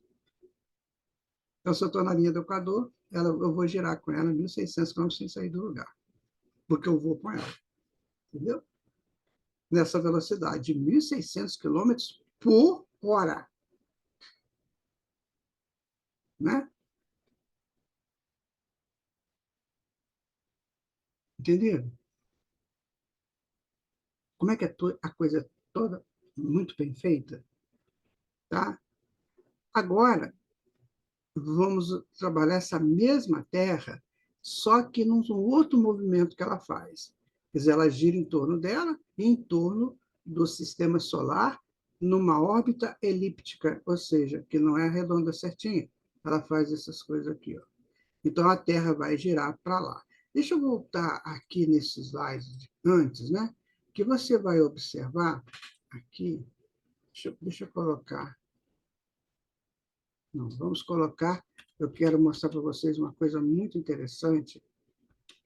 Então, se eu estou na linha do Equador, eu vou girar com ela 1.600 quilômetros sem sair do lugar, porque eu vou com ela, entendeu? Nessa velocidade de 1.600 quilômetros por hora, né? Entenderam? Como é que a coisa toda muito bem feita, tá? Agora, vamos trabalhar essa mesma Terra, só que num outro movimento que ela faz. Quer dizer, ela gira em torno dela e em torno do sistema solar, numa órbita elíptica, ou seja, que não é redonda certinha. Ela faz essas coisas aqui. Ó. Então, a Terra vai girar para lá. Deixa eu voltar aqui nesse slide antes, né? Que você vai observar aqui. Deixa eu colocar. Não, vamos colocar. Eu quero mostrar para vocês uma coisa muito interessante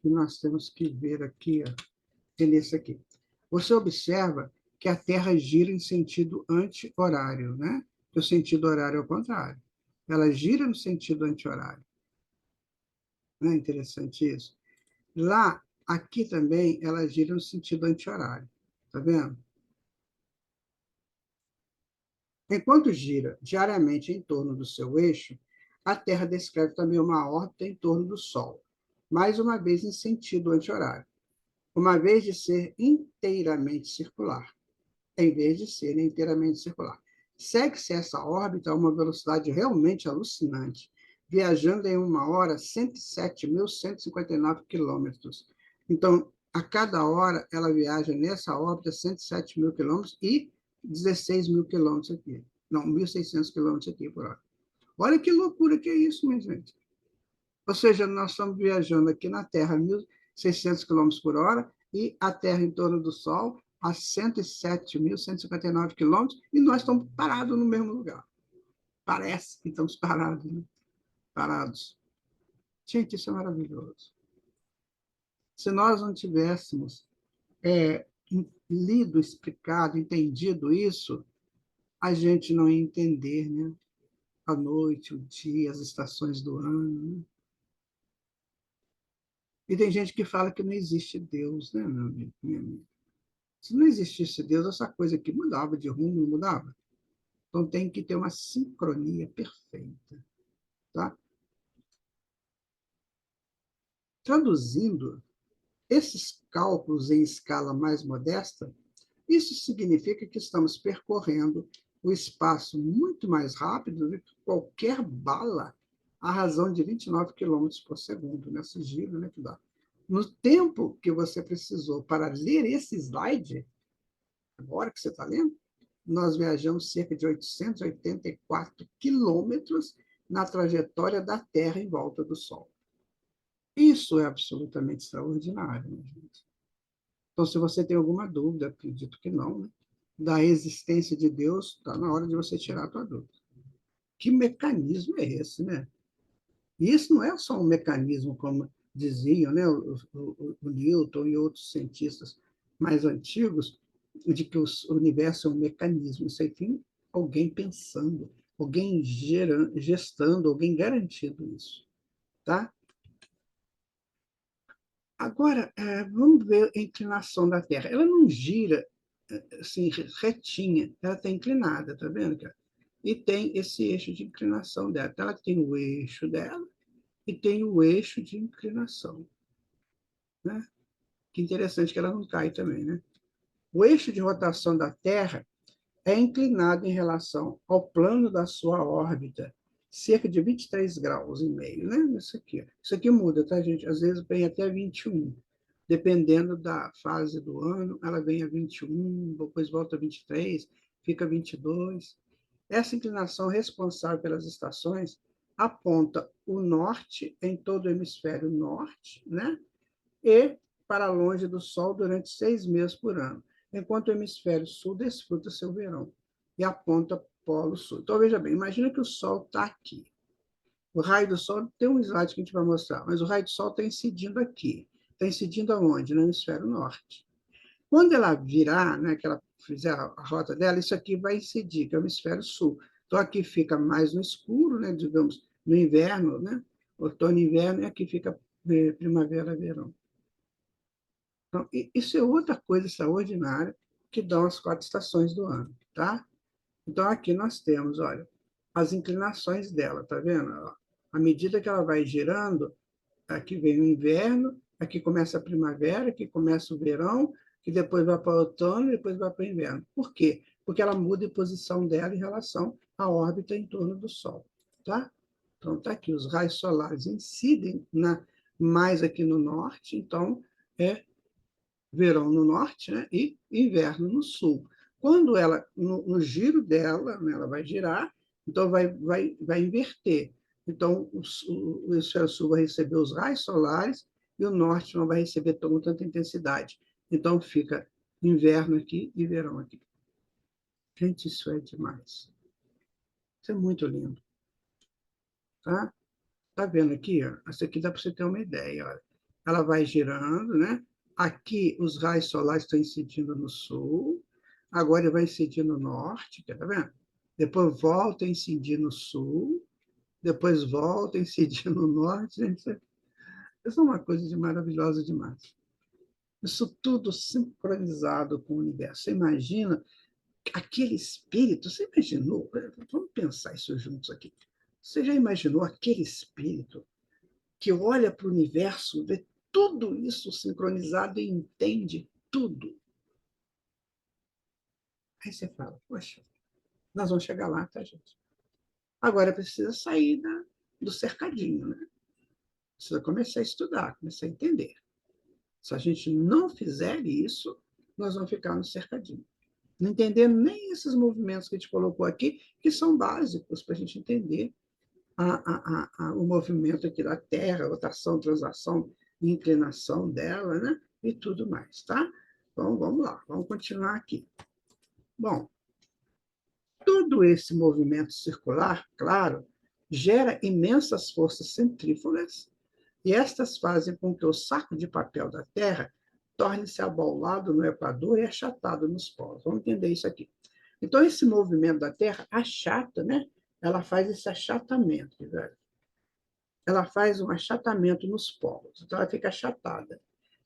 que nós temos que ver aqui, ó, é nesse aqui. Você observa que a Terra gira em sentido anti-horário, né? O sentido horário é o contrário. Ela gira no sentido anti-horário. Não é interessante isso? Lá, aqui também, ela gira no sentido anti-horário. Tá vendo? Enquanto gira diariamente em torno do seu eixo, a Terra descreve também uma órbita em torno do Sol, mais uma vez em sentido anti-horário, uma vez de ser inteiramente circular, em vez de ser inteiramente circular. Segue-se essa órbita a uma velocidade realmente alucinante, viajando em uma hora 107.159 quilômetros. Então, a cada hora, ela viaja nessa órbita 107 mil quilômetros e 16 mil quilômetros aqui. Não, 1.600 quilômetros aqui por hora. Olha que loucura que é isso, minha gente. Ou seja, nós estamos viajando aqui na Terra 1.600 quilômetros por hora e a Terra em torno do Sol a 107.159 quilômetros e nós estamos parados no mesmo lugar. Parece que estamos parados, né? Parados. Gente, isso é maravilhoso. Se nós não tivéssemos lido, explicado, entendido isso, a gente não ia entender, né? A noite, o dia, as estações do ano. Né? E tem gente que fala que não existe Deus, né, meu amigo, minha amiga? Se não existisse Deus, essa coisa aqui mudava de rumo, não mudava? Então tem que ter uma sincronia perfeita. Tá? Traduzindo esses cálculos em escala mais modesta, isso significa que estamos percorrendo o espaço muito mais rápido do que qualquer bala, à razão de 29 quilômetros por segundo, nesse giro, né, que dá. No tempo que você precisou para ler esse slide, agora que você está lendo, nós viajamos cerca de 884 quilômetros na trajetória da Terra em volta do Sol. Isso é absolutamente extraordinário, minha gente. Então, se você tem alguma dúvida, acredito que não, né? Da existência de Deus, está na hora de você tirar a tua dúvida. Que mecanismo é esse, né? E isso não é só um mecanismo, como diziam, né, o Newton e outros cientistas mais antigos, de que o universo é um mecanismo. Isso aí tem alguém pensando, alguém gestando, alguém garantindo isso. Tá? Agora, vamos ver a inclinação da Terra. Ela não gira assim, retinha, ela está inclinada, tá vendo, cara? E tem esse eixo de inclinação dela. Então, ela tem o eixo dela e tem o eixo de inclinação. Né? Que interessante que ela não cai também. Né? O eixo de rotação da Terra é inclinado em relação ao plano da sua órbita, cerca de 23 graus e meio. Né? Isso aqui muda, tá, gente? Às vezes vem até 21. Dependendo da fase do ano, ela vem a 21, depois volta a 23, fica 22. Essa inclinação responsável pelas estações aponta o norte em todo o hemisfério norte, né? E para longe do Sol durante 6 meses por ano, enquanto o hemisfério sul desfruta seu verão e aponta polo sul. Então, veja bem, imagina que o Sol está aqui. O raio do Sol, tem um slide que a gente vai mostrar, mas o raio do Sol está incidindo aqui. está incidindo aonde? No hemisfério norte. Quando ela virar, né, que ela fizer a rota dela, isso aqui vai incidir, que é o hemisfério sul. Então, aqui fica mais no escuro, né, digamos, no inverno, né, outono e inverno, e aqui fica primavera, verão. Então, isso é outra coisa extraordinária que dão as 4 estações do ano, tá? Então, aqui nós temos, olha, as inclinações dela, tá vendo? À medida que ela vai girando, aqui vem o inverno, aqui começa a primavera, aqui começa o verão, que depois vai para o outono, e depois vai para o inverno. Por quê? Porque ela muda a posição dela em relação à órbita em torno do Sol, tá? Então, está aqui, os raios solares incidem mais aqui no norte, então é verão no norte, né, e inverno no sul. Quando ela, no giro dela, né, ela vai girar, então vai inverter. Então, o hemisfério sul vai receber os raios solares e o norte não vai receber tanta intensidade. Então, fica inverno aqui e verão aqui. Gente, isso é demais. Isso é muito lindo. Tá? Tá vendo aqui? Ó? Essa aqui dá para você ter uma ideia. Olha. Ela vai girando, né? Aqui os raios solares estão incidindo no sul, agora ele vai incidir no norte, tá vendo? Depois volta a incidir no sul, depois volta a incidir no norte. Gente, isso é uma coisa de maravilhosa demais. Isso tudo sincronizado com o universo. Você imagina aquele espírito, você imaginou? Vamos pensar isso juntos aqui. Você já imaginou aquele espírito que olha para o universo, vê tudo isso sincronizado e entende tudo? Aí você fala, poxa, nós vamos chegar lá, tá, gente? Agora precisa sair do cercadinho, né? Precisa começar a estudar, começar a entender. Se a gente não fizer isso, nós vamos ficar no cercadinho. Não entendendo nem esses movimentos que a gente colocou aqui, que são básicos para a gente entender o movimento aqui da Terra, rotação, translação, inclinação dela, né? E tudo mais, tá? Então, vamos lá, vamos continuar aqui. Bom, todo esse movimento circular, claro, gera imensas forças centrífugas e estas fazem com que o saco de papel da Terra torne-se abaulado no Equador e achatado nos polos. Vamos entender isso aqui. Então, esse movimento da Terra achata, né? Ela faz esse achatamento, velho. Ela faz um achatamento nos polos, então ela fica achatada.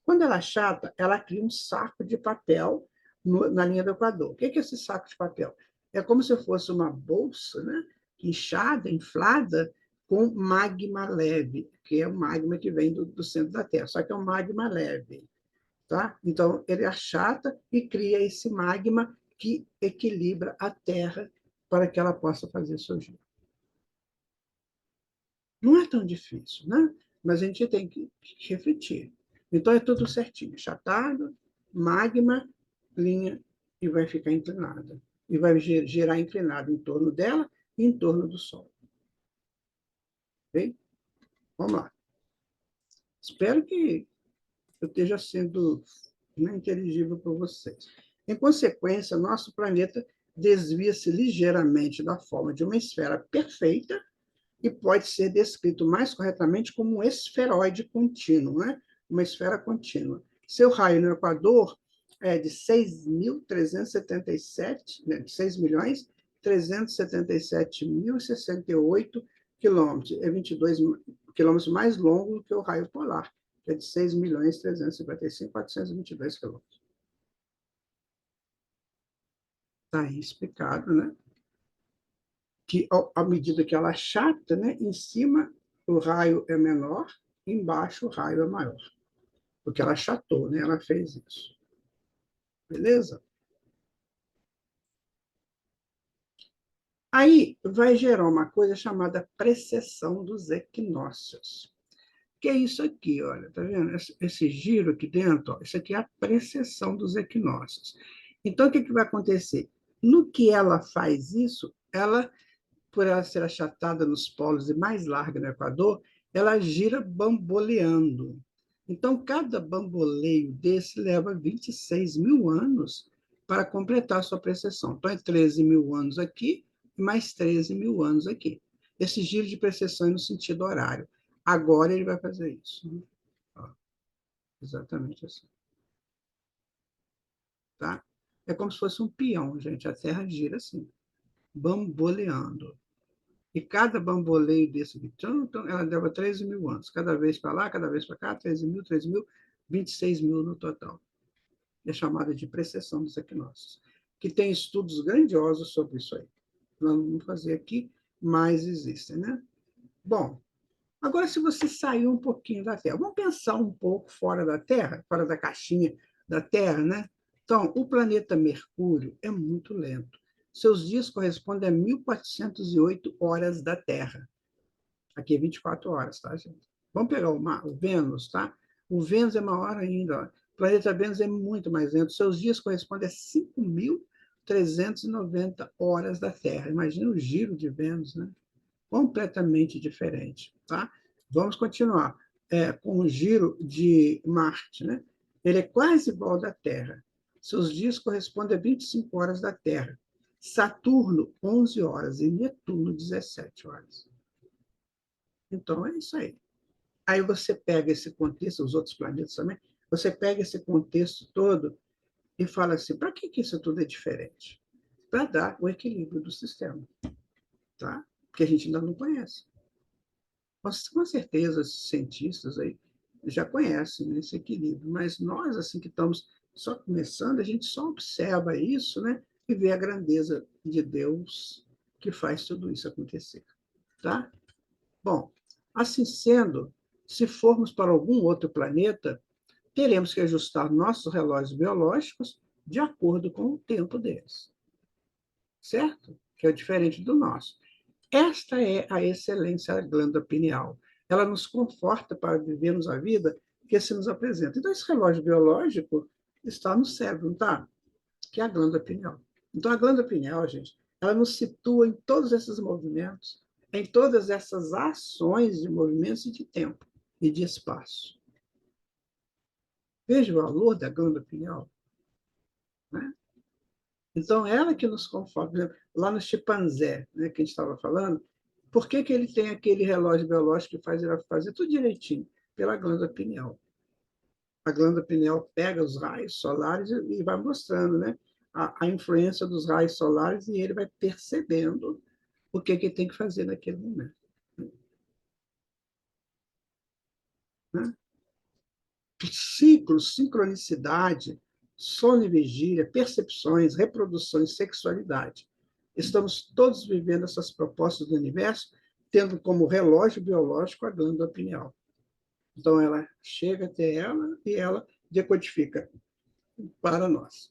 Quando ela achata, ela cria um saco de papel na linha do Equador. O que é esse saco de papel? É como se fosse uma bolsa, né? Inchada, inflada, com magma leve, que é o magma que vem do centro da Terra, só que é um magma leve. Tá? Então, ele achata e cria esse magma que equilibra a Terra para que ela possa fazer seu giro. Não é tão difícil, né? Mas a gente tem que refletir. Então, é tudo certinho. Achatado, magma, linha, e vai ficar inclinada. E vai girar inclinado em torno dela e em torno do Sol. Ok? Vamos lá. Espero que eu esteja sendo inteligível para vocês. Em consequência, nosso planeta desvia-se ligeiramente da forma de uma esfera perfeita e pode ser descrito mais corretamente como um esferoide contínuo, né? Uma esfera contínua. Seu raio no Equador é de 6.377, né? 6.377.068 quilômetros. É 22 quilômetros mais longo do que o raio polar, que é de 6.355.422 quilômetros. Está aí explicado, né? Que à medida que ela achata, né, em cima o raio é menor, embaixo o raio é maior. Porque ela achatou, né? Ela fez isso. Beleza? Aí vai gerar uma coisa chamada precessão dos equinócios. Que é isso aqui, olha, tá vendo? Esse giro aqui dentro, ó, isso aqui é a precessão dos equinócios. Então, o que, que vai acontecer? No que ela faz isso, ela, por ela ser achatada nos polos e mais larga no Equador, ela gira bamboleando. Então, cada bamboleio desse leva 26 mil anos para completar a sua precessão. Então, é 13 mil anos aqui e mais 13 mil anos aqui. Esse giro de precessão é no sentido horário. Agora ele vai fazer isso. Exatamente assim. Tá? É como se fosse um peão, gente. A Terra gira assim, bamboleando. E cada bamboleio desse aqui, ela leva 13 mil anos. Cada vez para lá, cada vez para cá, 13 mil, 26 mil no total. É chamada de precessão dos equinócios, que tem estudos grandiosos sobre isso aí. Nós não vamos fazer aqui, mas existem, né? Bom, agora se você sair um pouquinho da Terra, vamos pensar um pouco fora da Terra, fora da caixinha da Terra, né? Então, o planeta Mercúrio é muito lento. Seus dias correspondem a 1.408 horas da Terra. Aqui é 24 horas, tá, gente? Vamos pegar o Vênus, tá? O Vênus é maior ainda. Ó. O planeta Vênus é muito mais lento. Seus dias correspondem a 5.390 horas da Terra. Imagina o giro de Vênus, né? Completamente diferente, tá? Vamos continuar com o giro de Marte, né? Ele é quase igual ao da Terra. Seus dias correspondem a 25 horas da Terra. Saturno, 11 horas, e Netuno, 17 horas. Então, é isso aí. Aí você pega esse contexto, os outros planetas também, você pega esse contexto todo e fala assim, para que isso tudo é diferente? Para dar o equilíbrio do sistema, tá? Porque a gente ainda não conhece. Mas, com certeza, os cientistas aí já conhecem esse equilíbrio, mas nós, assim, que estamos só começando, a gente só observa isso, né? E vê a grandeza de Deus que faz tudo isso acontecer, tá? Bom, assim sendo, se formos para algum outro planeta, teremos que ajustar nossos relógios biológicos de acordo com o tempo deles, certo? Que é diferente do nosso. Esta é a excelência da glândula pineal. Ela nos conforta para vivermos a vida que se nos apresenta. Então, esse relógio biológico está no cérebro, não está? Que é a glândula pineal. Então, a glândula pineal, gente, ela nos situa em todos esses movimentos, em todas essas ações de movimentos e de tempo e de espaço. Veja o valor da glândula pineal. Né? Então, ela que nos conforta. Por exemplo, lá no chimpanzé, né, que a gente estava falando, por que ele tem aquele relógio biológico que faz ele fazer tudo direitinho? Pela glândula pineal. A glândula pineal pega os raios solares e vai mostrando, né, a influência dos raios solares e ele vai percebendo o que tem que fazer naquele momento. Né? Ciclos, sincronicidade, sono e vigília, percepções, reproduções, sexualidade. Estamos todos vivendo essas propostas do universo, tendo como relógio biológico a glândula pineal. Então, ela chega até ela e ela decodifica para nós,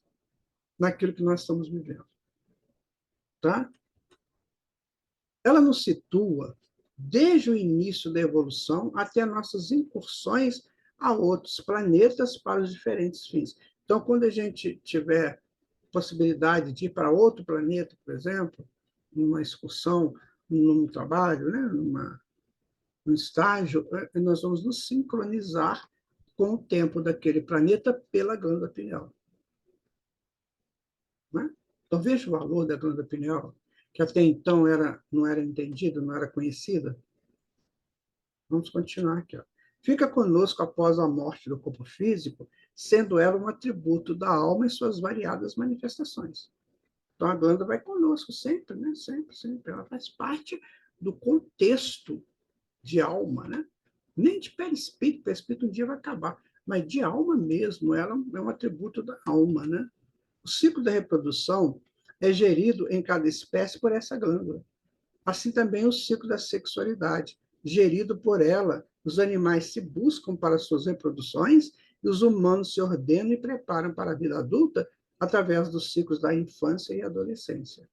naquilo que nós estamos vivendo. Tá? Ela nos situa desde o início da evolução até nossas incursões a outros planetas para os diferentes fins. Então, quando a gente tiver possibilidade de ir para outro planeta, por exemplo, numa excursão, num trabalho, né, num estágio, nós vamos nos sincronizar com o tempo daquele planeta pela glândula pineal. Né? Então, veja o valor da glândula pineal, que até então não era entendida, não era conhecida. Vamos continuar aqui. Ó. Fica conosco após a morte do corpo físico, sendo ela um atributo da alma em suas variadas manifestações. Então, a glândula vai conosco sempre, né? Sempre, sempre. Ela faz parte do contexto de alma, né? Nem de perispírito, perispírito um dia vai acabar, mas de alma mesmo, ela é um atributo da alma, né? O ciclo da reprodução é gerido em cada espécie por essa glândula. Assim também o ciclo da sexualidade, gerido por ela. Os animais se buscam para suas reproduções e os humanos se ordenam e preparam para a vida adulta através dos ciclos da infância e adolescência.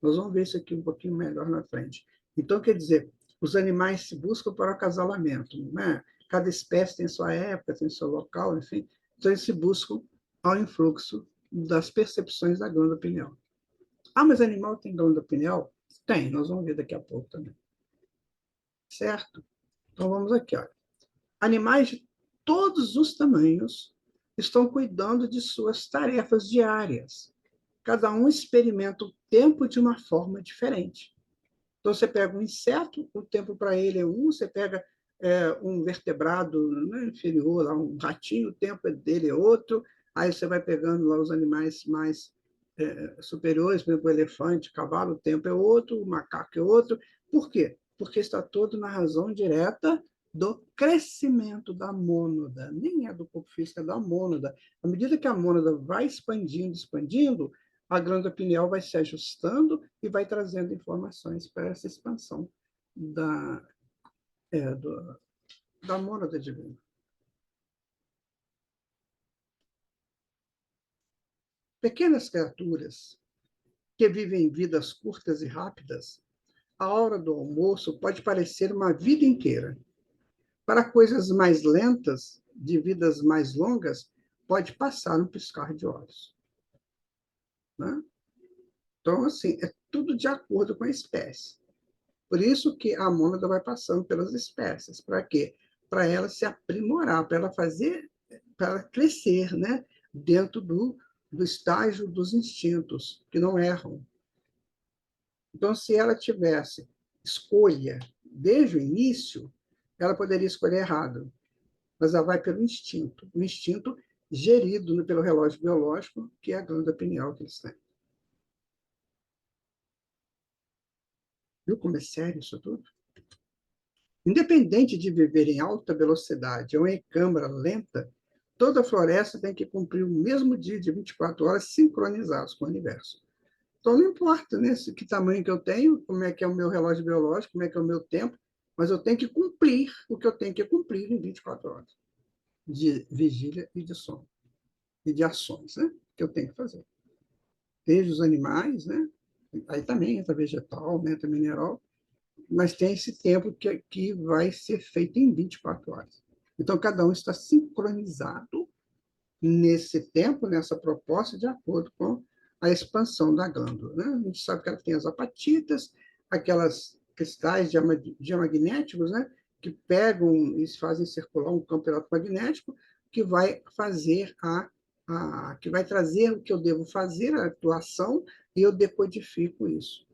Nós vamos ver isso aqui um pouquinho melhor na frente. Então, quer dizer, os animais se buscam para o acasalamento, né? Cada espécie tem sua época, tem seu local, enfim. Então, eles se buscam ao influxo das percepções da glândula pineal. Ah, mas animal tem glândula pineal? Tem, nós vamos ver daqui a pouco também. Certo? Então, vamos aqui. Olha. Animais de todos os tamanhos estão cuidando de suas tarefas diárias. Cada um experimenta o tempo de uma forma diferente. Então, você pega um inseto, o tempo para ele é um, você pega um vertebrado, né, inferior, lá, um ratinho, o tempo dele é outro, aí você vai pegando lá os animais mais superiores, por exemplo, o elefante, o cavalo, o tempo é outro, o macaco é outro. Por quê? Porque está todo na razão direta do crescimento da mônada, nem é do corpo físico, é da mônada. À medida que a mônada vai expandindo, expandindo, a glândula pineal vai se ajustando e vai trazendo informações para essa expansão da, da mônada divina. Pequenas criaturas que vivem vidas curtas e rápidas, a hora do almoço pode parecer uma vida inteira. Para coisas mais lentas, de vidas mais longas, pode passar um piscar de olhos. Né? Então, assim, é tudo de acordo com a espécie. Por isso que a mônada vai passando pelas espécies. Para quê? Para ela se aprimorar, para ela fazer, para ela crescer, né? Dentro do estágio dos instintos, que não erram. Então, se ela tivesse escolha desde o início, ela poderia escolher errado, mas ela vai pelo instinto, o instinto gerido pelo relógio biológico, que é a glândula pineal que eles têm. Viu como é sério isso tudo? Independente de viver em alta velocidade ou em câmara lenta, toda a floresta tem que cumprir o mesmo dia de 24 horas sincronizados com o universo. Então, não importa, né, que tamanho que eu tenho, como é que é o meu relógio biológico, como é que é o meu tempo, mas eu tenho que cumprir o que eu tenho que cumprir em 24 horas de vigília e de sono, e de ações, né, que eu tenho que fazer. Desde os animais, né, aí também entra vegetal, né, entra mineral, mas tem esse tempo que vai ser feito em 24 horas. Então, cada um está sincronizado nesse tempo, nessa proposta, de acordo com a expansão da glândula. Né? A gente sabe que ela tem as apatitas, aquelas cristais diamagnéticos, né? Que pegam e fazem circular um campo eletromagnético que vai fazer que vai trazer o que eu devo fazer, a atuação, e eu decodifico isso.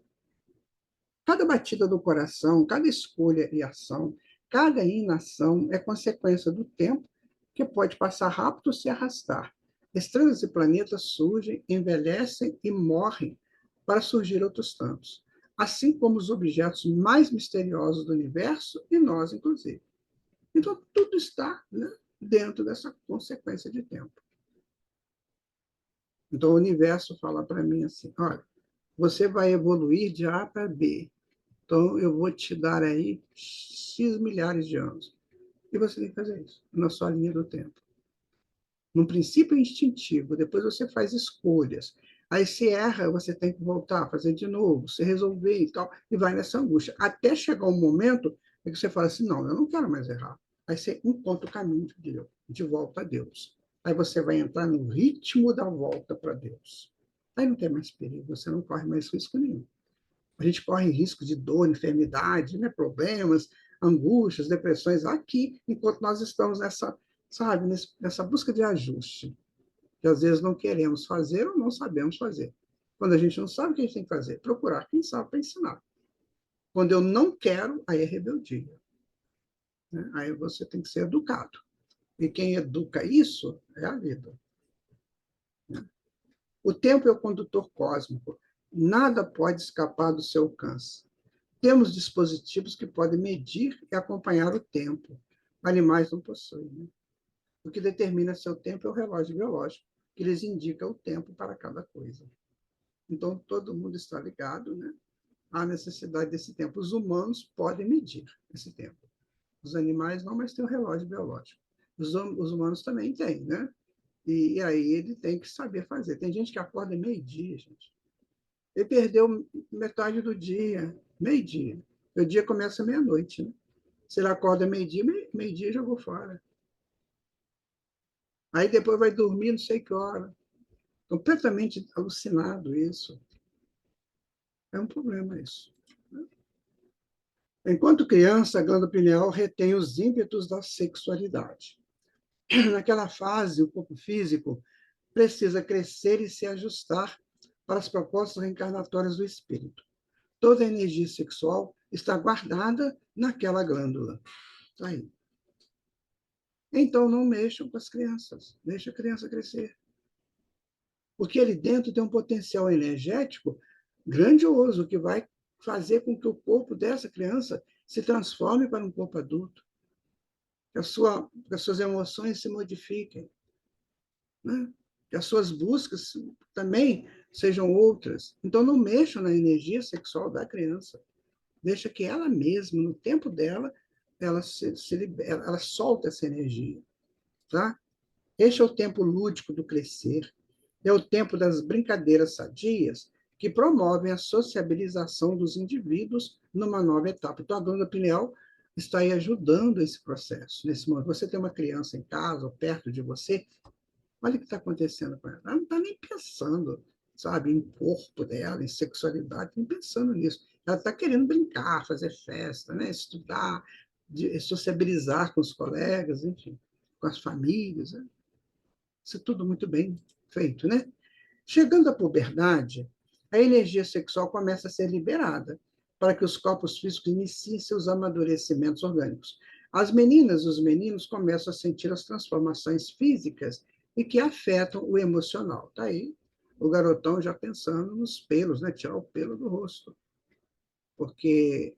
Cada batida do coração, cada escolha e ação, cada inação é consequência do tempo que pode passar rápido ou se arrastar. Estrelas e planetas surgem, envelhecem e morrem para surgir outros tantos, assim como os objetos mais misteriosos do universo e nós, inclusive. Então, tudo está, né, dentro dessa consequência de tempo. Então, o universo fala para mim assim: olha, você vai evoluir de A para B. Então, eu vou te dar aí X milhares de anos. E você tem que fazer isso, na sua linha do tempo. No princípio instintivo, depois você faz escolhas. Aí, se erra, você tem que voltar, fazer de novo, se resolver e tal, e vai nessa angústia. Até chegar um momento em que você fala assim: não, eu não quero mais errar. Aí você encontra o caminho de Deus, de volta a Deus. Aí você vai entrar no ritmo da volta para Deus. Aí não tem mais perigo, você não corre mais risco nenhum. A gente corre risco de dor, enfermidade, né, problemas, angústias, depressões aqui, enquanto nós estamos nessa, sabe, nessa busca de ajuste, que às vezes não queremos fazer ou não sabemos fazer. Quando a gente não sabe o que a gente tem que fazer, procurar quem sabe para ensinar. Quando eu não quero, aí é rebeldia. Né? Aí você tem que ser educado. E quem educa isso é a vida. Né? O tempo é o condutor cósmico. Nada pode escapar do seu alcance. Temos dispositivos que podem medir e acompanhar o tempo. Animais não possuem. Né? O que determina seu tempo é o relógio biológico, que lhes indica o tempo para cada coisa. Então, todo mundo está ligado, né, à necessidade desse tempo. Os humanos podem medir esse tempo. Os animais não, mas tem o relógio biológico. Os humanos também têm, né? E aí ele tem que saber fazer. Tem gente que acorda meio-dia, gente. Ele perdeu metade do dia, meio-dia. O dia começa meia-noite, né? Se ele acorda meio-dia, meio-dia jogou fora. Aí depois vai dormir não sei que hora. Completamente alucinado isso. É um problema isso. Enquanto criança, a glândula pineal retém os ímpetos da sexualidade. Naquela fase, o corpo físico precisa crescer e se ajustar para as propostas reencarnatórias do espírito. Toda a energia sexual está guardada naquela glândula. Tá aí. Então, não mexam com as crianças. Deixa a criança crescer. Porque ali dentro tem um potencial energético grandioso que vai fazer com que o corpo dessa criança se transforme para um corpo adulto, que as suas emoções se modifiquem, né? Que as suas buscas também sejam outras. Então, não mexam na energia sexual da criança. Deixa que ela mesma, no tempo dela, ela libera, ela solta essa energia. Tá? Este é o tempo lúdico do crescer, é o tempo das brincadeiras sadias que promovem a sociabilização dos indivíduos numa nova etapa. Então, a glândula pineal está aí ajudando esse processo. Nesse momento, você tem uma criança em casa ou perto de você, olha o que está acontecendo com ela. Ela não está nem pensando, sabe, em corpo dela, em sexualidade, nem pensando nisso. Ela está querendo brincar, fazer festa, né? Estudar, sociabilizar com os colegas, enfim, com as famílias. Né? Isso é tudo muito bem feito, né? Chegando à puberdade, a energia sexual começa a ser liberada para que os corpos físicos iniciem seus amadurecimentos orgânicos. As meninas e os meninos começam a sentir as transformações físicas e que afetam o emocional. Tá aí o garotão já pensando nos pelos, né? Tirar o pelo do rosto. Porque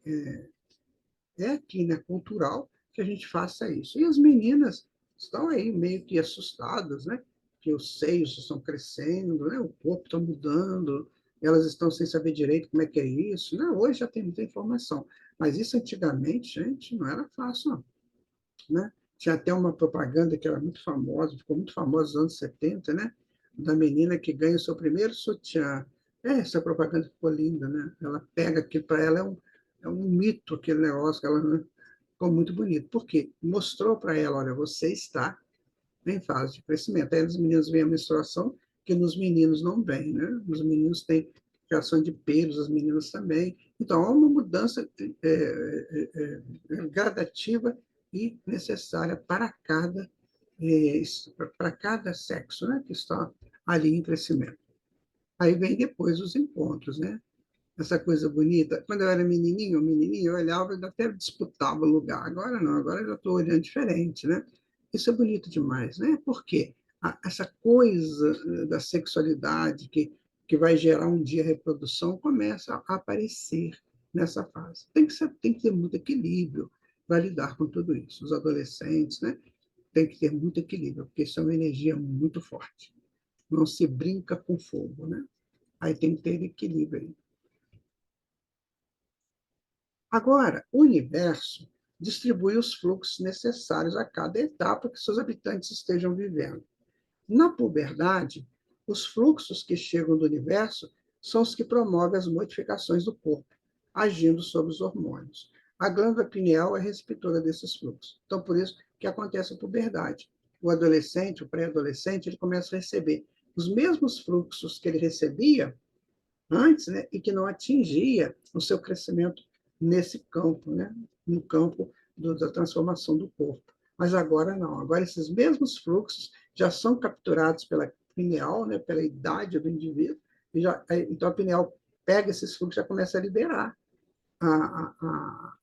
é aqui, né, cultural, que a gente faça isso. E as meninas estão aí meio que assustadas, né? Que os seios estão crescendo, né? O corpo está mudando, elas estão sem saber direito como é que é isso. Né? Hoje já tem muita informação, mas isso antigamente, gente, não era fácil, não. Né? Tinha até uma propaganda que era muito famosa, ficou muito famosa nos anos 70, né? Da menina que ganha o seu primeiro sutiã. Essa propaganda ficou linda, né? Ela pega aquilo, para ela é um mito aquele negócio, que ela, né? Ficou muito bonito. Por quê? Mostrou para ela, olha, você está em fase de crescimento. Aí os meninos veem a menstruação, que nos meninos não vem, né? Os meninos têm criação de pelos, as meninas também. Então, há uma mudança gradativa e necessária para cada sexo, né? Que está ali em crescimento. Aí vem depois os encontros, né? Essa coisa bonita. Quando eu era menininho, eu olhava e até disputava o lugar. Agora não, agora eu já estou olhando diferente, né? Isso é bonito demais, né? Porque essa coisa da sexualidade que vai gerar um dia a reprodução começa a aparecer nessa fase. Tem que ter muito equilíbrio para lidar com tudo isso. Os adolescentes, né? Tem que ter muito equilíbrio, porque isso é uma energia muito forte. Não se brinca com fogo, né? Aí tem que ter equilíbrio. Agora, o universo distribui os fluxos necessários a cada etapa que seus habitantes estejam vivendo. Na puberdade, os fluxos que chegam do universo são os que promovem as modificações do corpo, agindo sobre os hormônios. A glândula pineal é receptora desses fluxos. Então, por isso que acontece a puberdade. O adolescente, o pré-adolescente, ele começa a receber os mesmos fluxos que ele recebia antes, né, e que não atingia o seu crescimento nesse campo, né, no campo da transformação do corpo. Mas agora não, agora esses mesmos fluxos já são capturados pela pineal, né, pela idade do indivíduo, então a pineal pega esses fluxos e já começa a liberar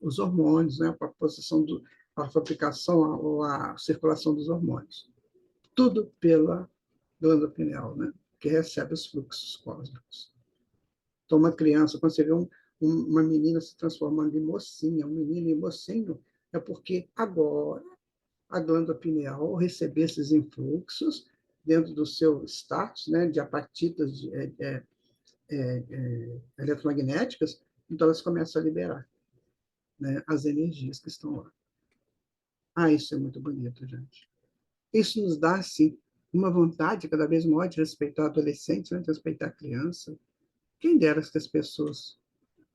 os hormônios, né, para a fabricação ou a circulação dos hormônios. Tudo pela glândula pineal, né, que recebe os fluxos cósmicos. Então, uma criança, quando você vê uma menina se transformando em mocinha, um menino em mocinho, é porque agora a glândula pineal recebe esses influxos dentro do seu status, né, de apatitas eletromagnéticas, então elas começam a liberar, né, as energias que estão lá. Ah, isso é muito bonito, gente. Isso nos dá, assim, uma vontade cada vez maior de respeitar adolescentes, né, de respeitar a criança. Quem dera que as pessoas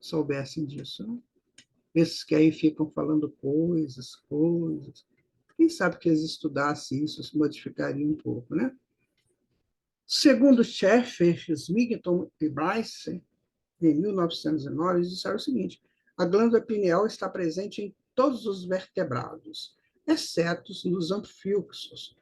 soubessem disso, né? Esses que aí ficam falando coisas. Quem sabe que eles estudassem isso, se modificaria um pouco, né? Segundo Schaeffer, Smigton e Bryce, em 1909, eles disseram o seguinte: a glândula pineal está presente em todos os vertebrados, exceto nos anfíoxos.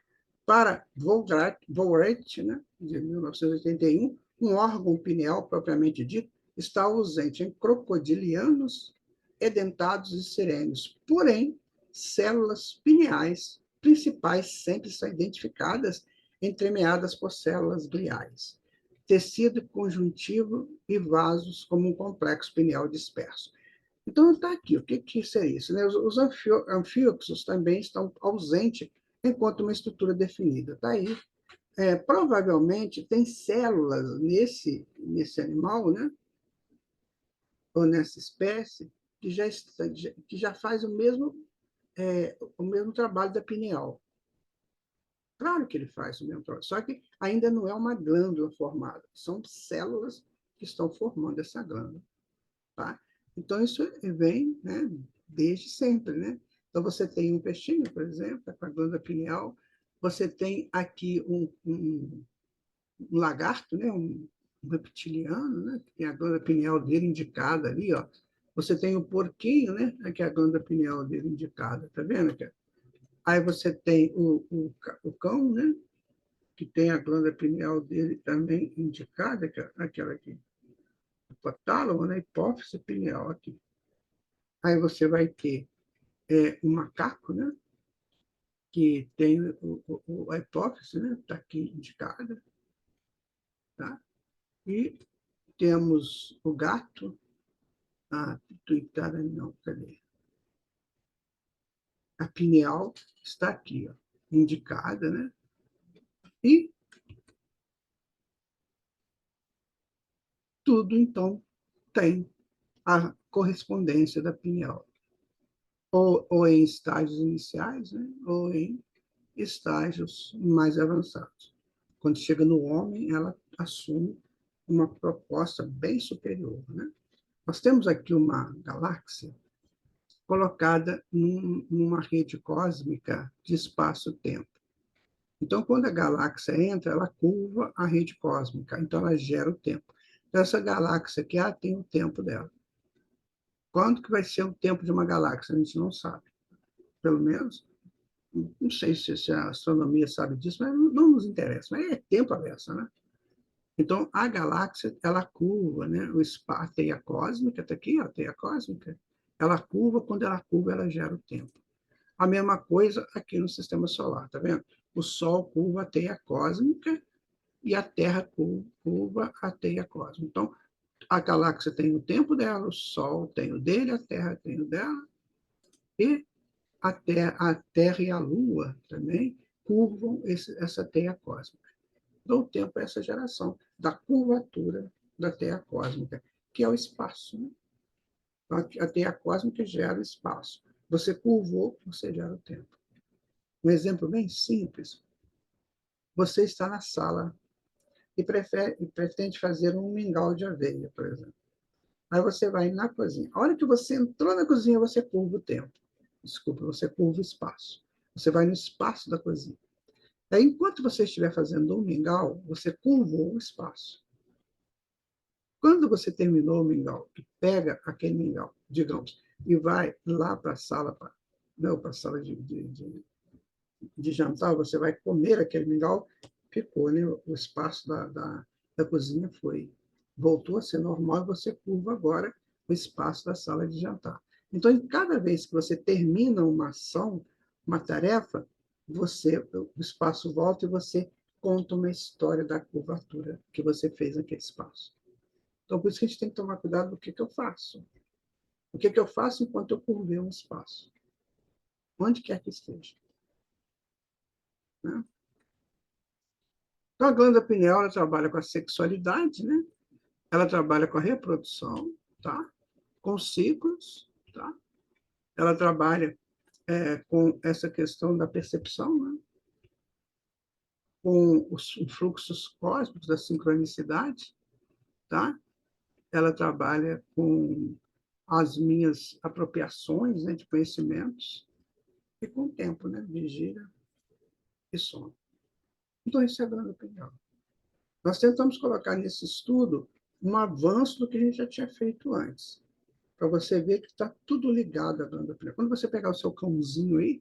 Para Vollrath, né, de 1981, um órgão pineal propriamente dito está ausente em crocodilianos, edentados e sirênios. Porém, células pineais principais sempre são identificadas, entremeadas por células gliais. Tecido conjuntivo e vasos como um complexo pineal disperso. Então, está aqui. O que seria isso? Né? Os anfíoxos também estão ausentes enquanto uma estrutura definida. Está aí. Provavelmente tem células nesse animal, né? Ou nessa espécie, que já faz o mesmo trabalho da pineal. Claro que ele faz o mesmo trabalho, só que ainda não é uma glândula formada. São células que estão formando essa glândula. Tá? Então, isso vem, né, desde sempre. Né? Então, você tem um peixinho, por exemplo, com a glândula pineal. Você tem aqui um lagarto, né, um reptiliano, né, que tem a glândula pineal dele indicada ali. Ó. Você tem o porquinho, né, que é a glândula pineal dele indicada. Tá vendo? Aí você tem o cão, né, que tem a glândula pineal dele também indicada, que é aquela aqui, o hipotálamo, né, hipófise pineal aqui. Aí você vai ter o macaco, né, que tem a hipófise, né, está aqui indicada. Tá? E temos o gato, pituitária não, cadê? A pineal está aqui, ó, indicada, né? E tudo, então, tem a correspondência da pineal, ou em estágios iniciais, né? Ou em estágios mais avançados. Quando chega no homem, ela assume uma proposta bem superior. Né? Nós temos aqui uma galáxia colocada numa rede cósmica de espaço-tempo. Então, quando a galáxia entra, ela curva a rede cósmica, então ela gera o tempo. Então, essa galáxia aqui, ela tem o tempo dela. Quando que vai ser o tempo de uma galáxia? A gente não sabe. Pelo menos, não sei se a astronomia sabe disso, mas não nos interessa. Mas é tempo a beça, né? Então, a galáxia, ela curva, né? A teia cósmica, está aqui, ó, a teia cósmica, ela curva, quando ela curva, ela gera o tempo. A mesma coisa aqui no sistema solar, tá vendo? O Sol curva a teia cósmica e a Terra curva a teia cósmica. Então, a galáxia tem o tempo dela, o Sol tem o dele, a Terra tem o dela, e a terra e a Lua também curvam essa teia cósmica. Então, o tempo é essa geração da curvatura da teia cósmica, que é o espaço. Né? A teia cósmica gera o espaço. Você curvou, você gera o tempo. Um exemplo bem simples. Você está na sala e pretende fazer um mingau de aveia, por exemplo. Aí você vai na cozinha. A hora que você entrou na cozinha, você curva o tempo. Desculpa, você curva o espaço. Você vai no espaço da cozinha. Aí, enquanto você estiver fazendo um mingau, você curvou o espaço. Quando você terminou o mingau, e pega aquele mingau, digamos, e vai lá para a sala, não, para a sala de jantar, você vai comer aquele mingau, ficou, né? O espaço da cozinha voltou a ser normal, e você curva agora o espaço da sala de jantar. Então, em cada vez que você termina uma ação, uma tarefa, o espaço volta e você conta uma história da curvatura que você fez naquele espaço. Então, por isso que a gente tem que tomar cuidado do que eu faço. O que eu faço enquanto eu curvei um espaço. Onde quer que esteja. Né? Então, a glândula pineal ela trabalha com a sexualidade, né? Ela trabalha com a reprodução, tá? Com ciclos, tá? Ela trabalha com essa questão da percepção, né? Com os fluxos cósmicos da sincronicidade, tá? Ela trabalha com as minhas apropriações, né, de conhecimentos e com o tempo, né? Vigília e sono. Então, isso é a grande opinião. Nós tentamos colocar nesse estudo um avanço do que a gente já tinha feito antes, para você ver que está tudo ligado à grande opinião. Quando você pegar o seu cãozinho aí,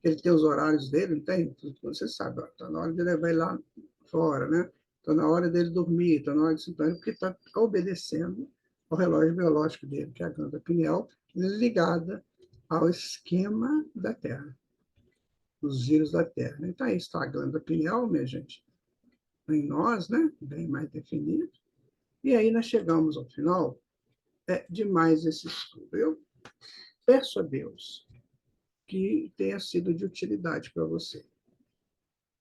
ele tem os horários dele, não tem? Você sabe, está na hora de levar ele lá fora, né? Está na hora dele dormir, está na hora de se dormir, porque está obedecendo ao relógio biológico dele, que é a glândula pineal, ligada ao esquema da Terra, os giros da Terra. Então, aí está a glândula pineal, minha gente, em nós, né? Bem mais definido. E aí nós chegamos ao final de mais esse estudo. Eu peço a Deus que tenha sido de utilidade para você.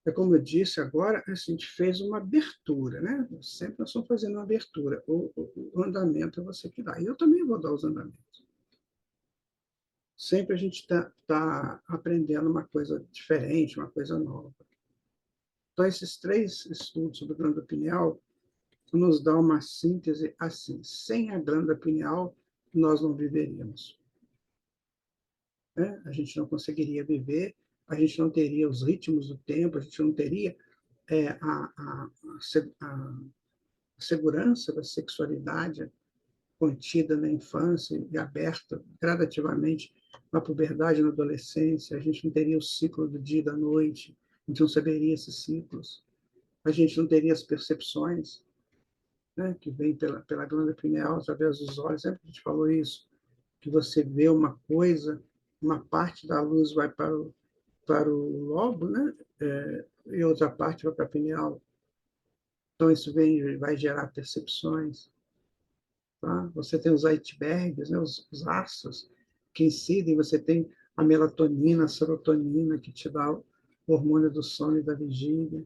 É como eu disse agora, a gente fez uma abertura, né? Sempre nós estamos fazendo uma abertura. O andamento é você que dá. E eu também vou dar os andamentos. Sempre a gente tá aprendendo uma coisa diferente, uma coisa nova. Então, esses 3 estudos sobre glândula pineal nos dão uma síntese assim. Sem a glândula pineal, nós não viveríamos. Né? A gente não conseguiria viver, a gente não teria os ritmos do tempo, a gente não teria a segurança da sexualidade contida na infância e aberta gradativamente na puberdade e na adolescência, a gente não teria o ciclo do dia e da noite, a gente não saberia esses ciclos, a gente não teria as percepções, né, que vêm pela glândula pineal, através dos olhos, sempre a gente falou isso, que você vê uma coisa, uma parte da luz vai para o lobo, né, e outra parte vai para a pineal. Então, isso vai gerar percepções. Tá? Você tem os icebergs, né, os aços que incidem, você tem a melatonina, a serotonina, que te dá o hormônio do sono e da vigília,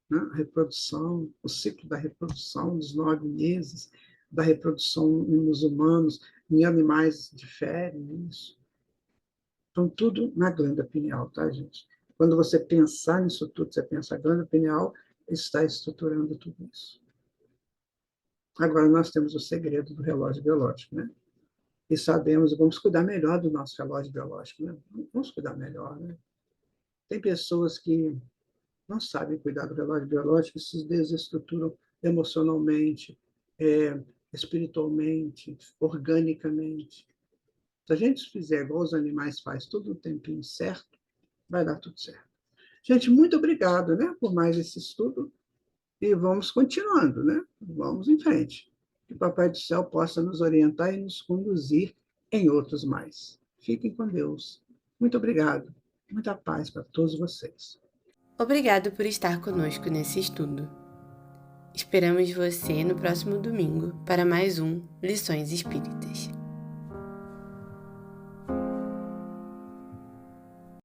né? A reprodução, o ciclo da reprodução dos 9 meses, da reprodução nos humanos, em animais difere isso. Então, tudo na glândula pineal, tá, gente? Quando você pensar nisso tudo, você pensa a glândula pineal está estruturando tudo isso. Agora, nós temos o segredo do relógio biológico, né? E sabemos, vamos cuidar melhor do nosso relógio biológico, né? Vamos cuidar melhor, né? Tem pessoas que não sabem cuidar do relógio biológico e se desestruturam emocionalmente, espiritualmente, organicamente. Se a gente fizer igual os animais fazem, tudo no tempinho certo, vai dar tudo certo. Gente, muito obrigado, né, por mais esse estudo e vamos continuando, né? Vamos em frente. Que o Papai do Céu possa nos orientar e nos conduzir em outros mais. Fiquem com Deus. Muito obrigado. Muita paz para todos vocês. Obrigado por estar conosco nesse estudo. Esperamos você no próximo domingo para mais um Lições Espíritas.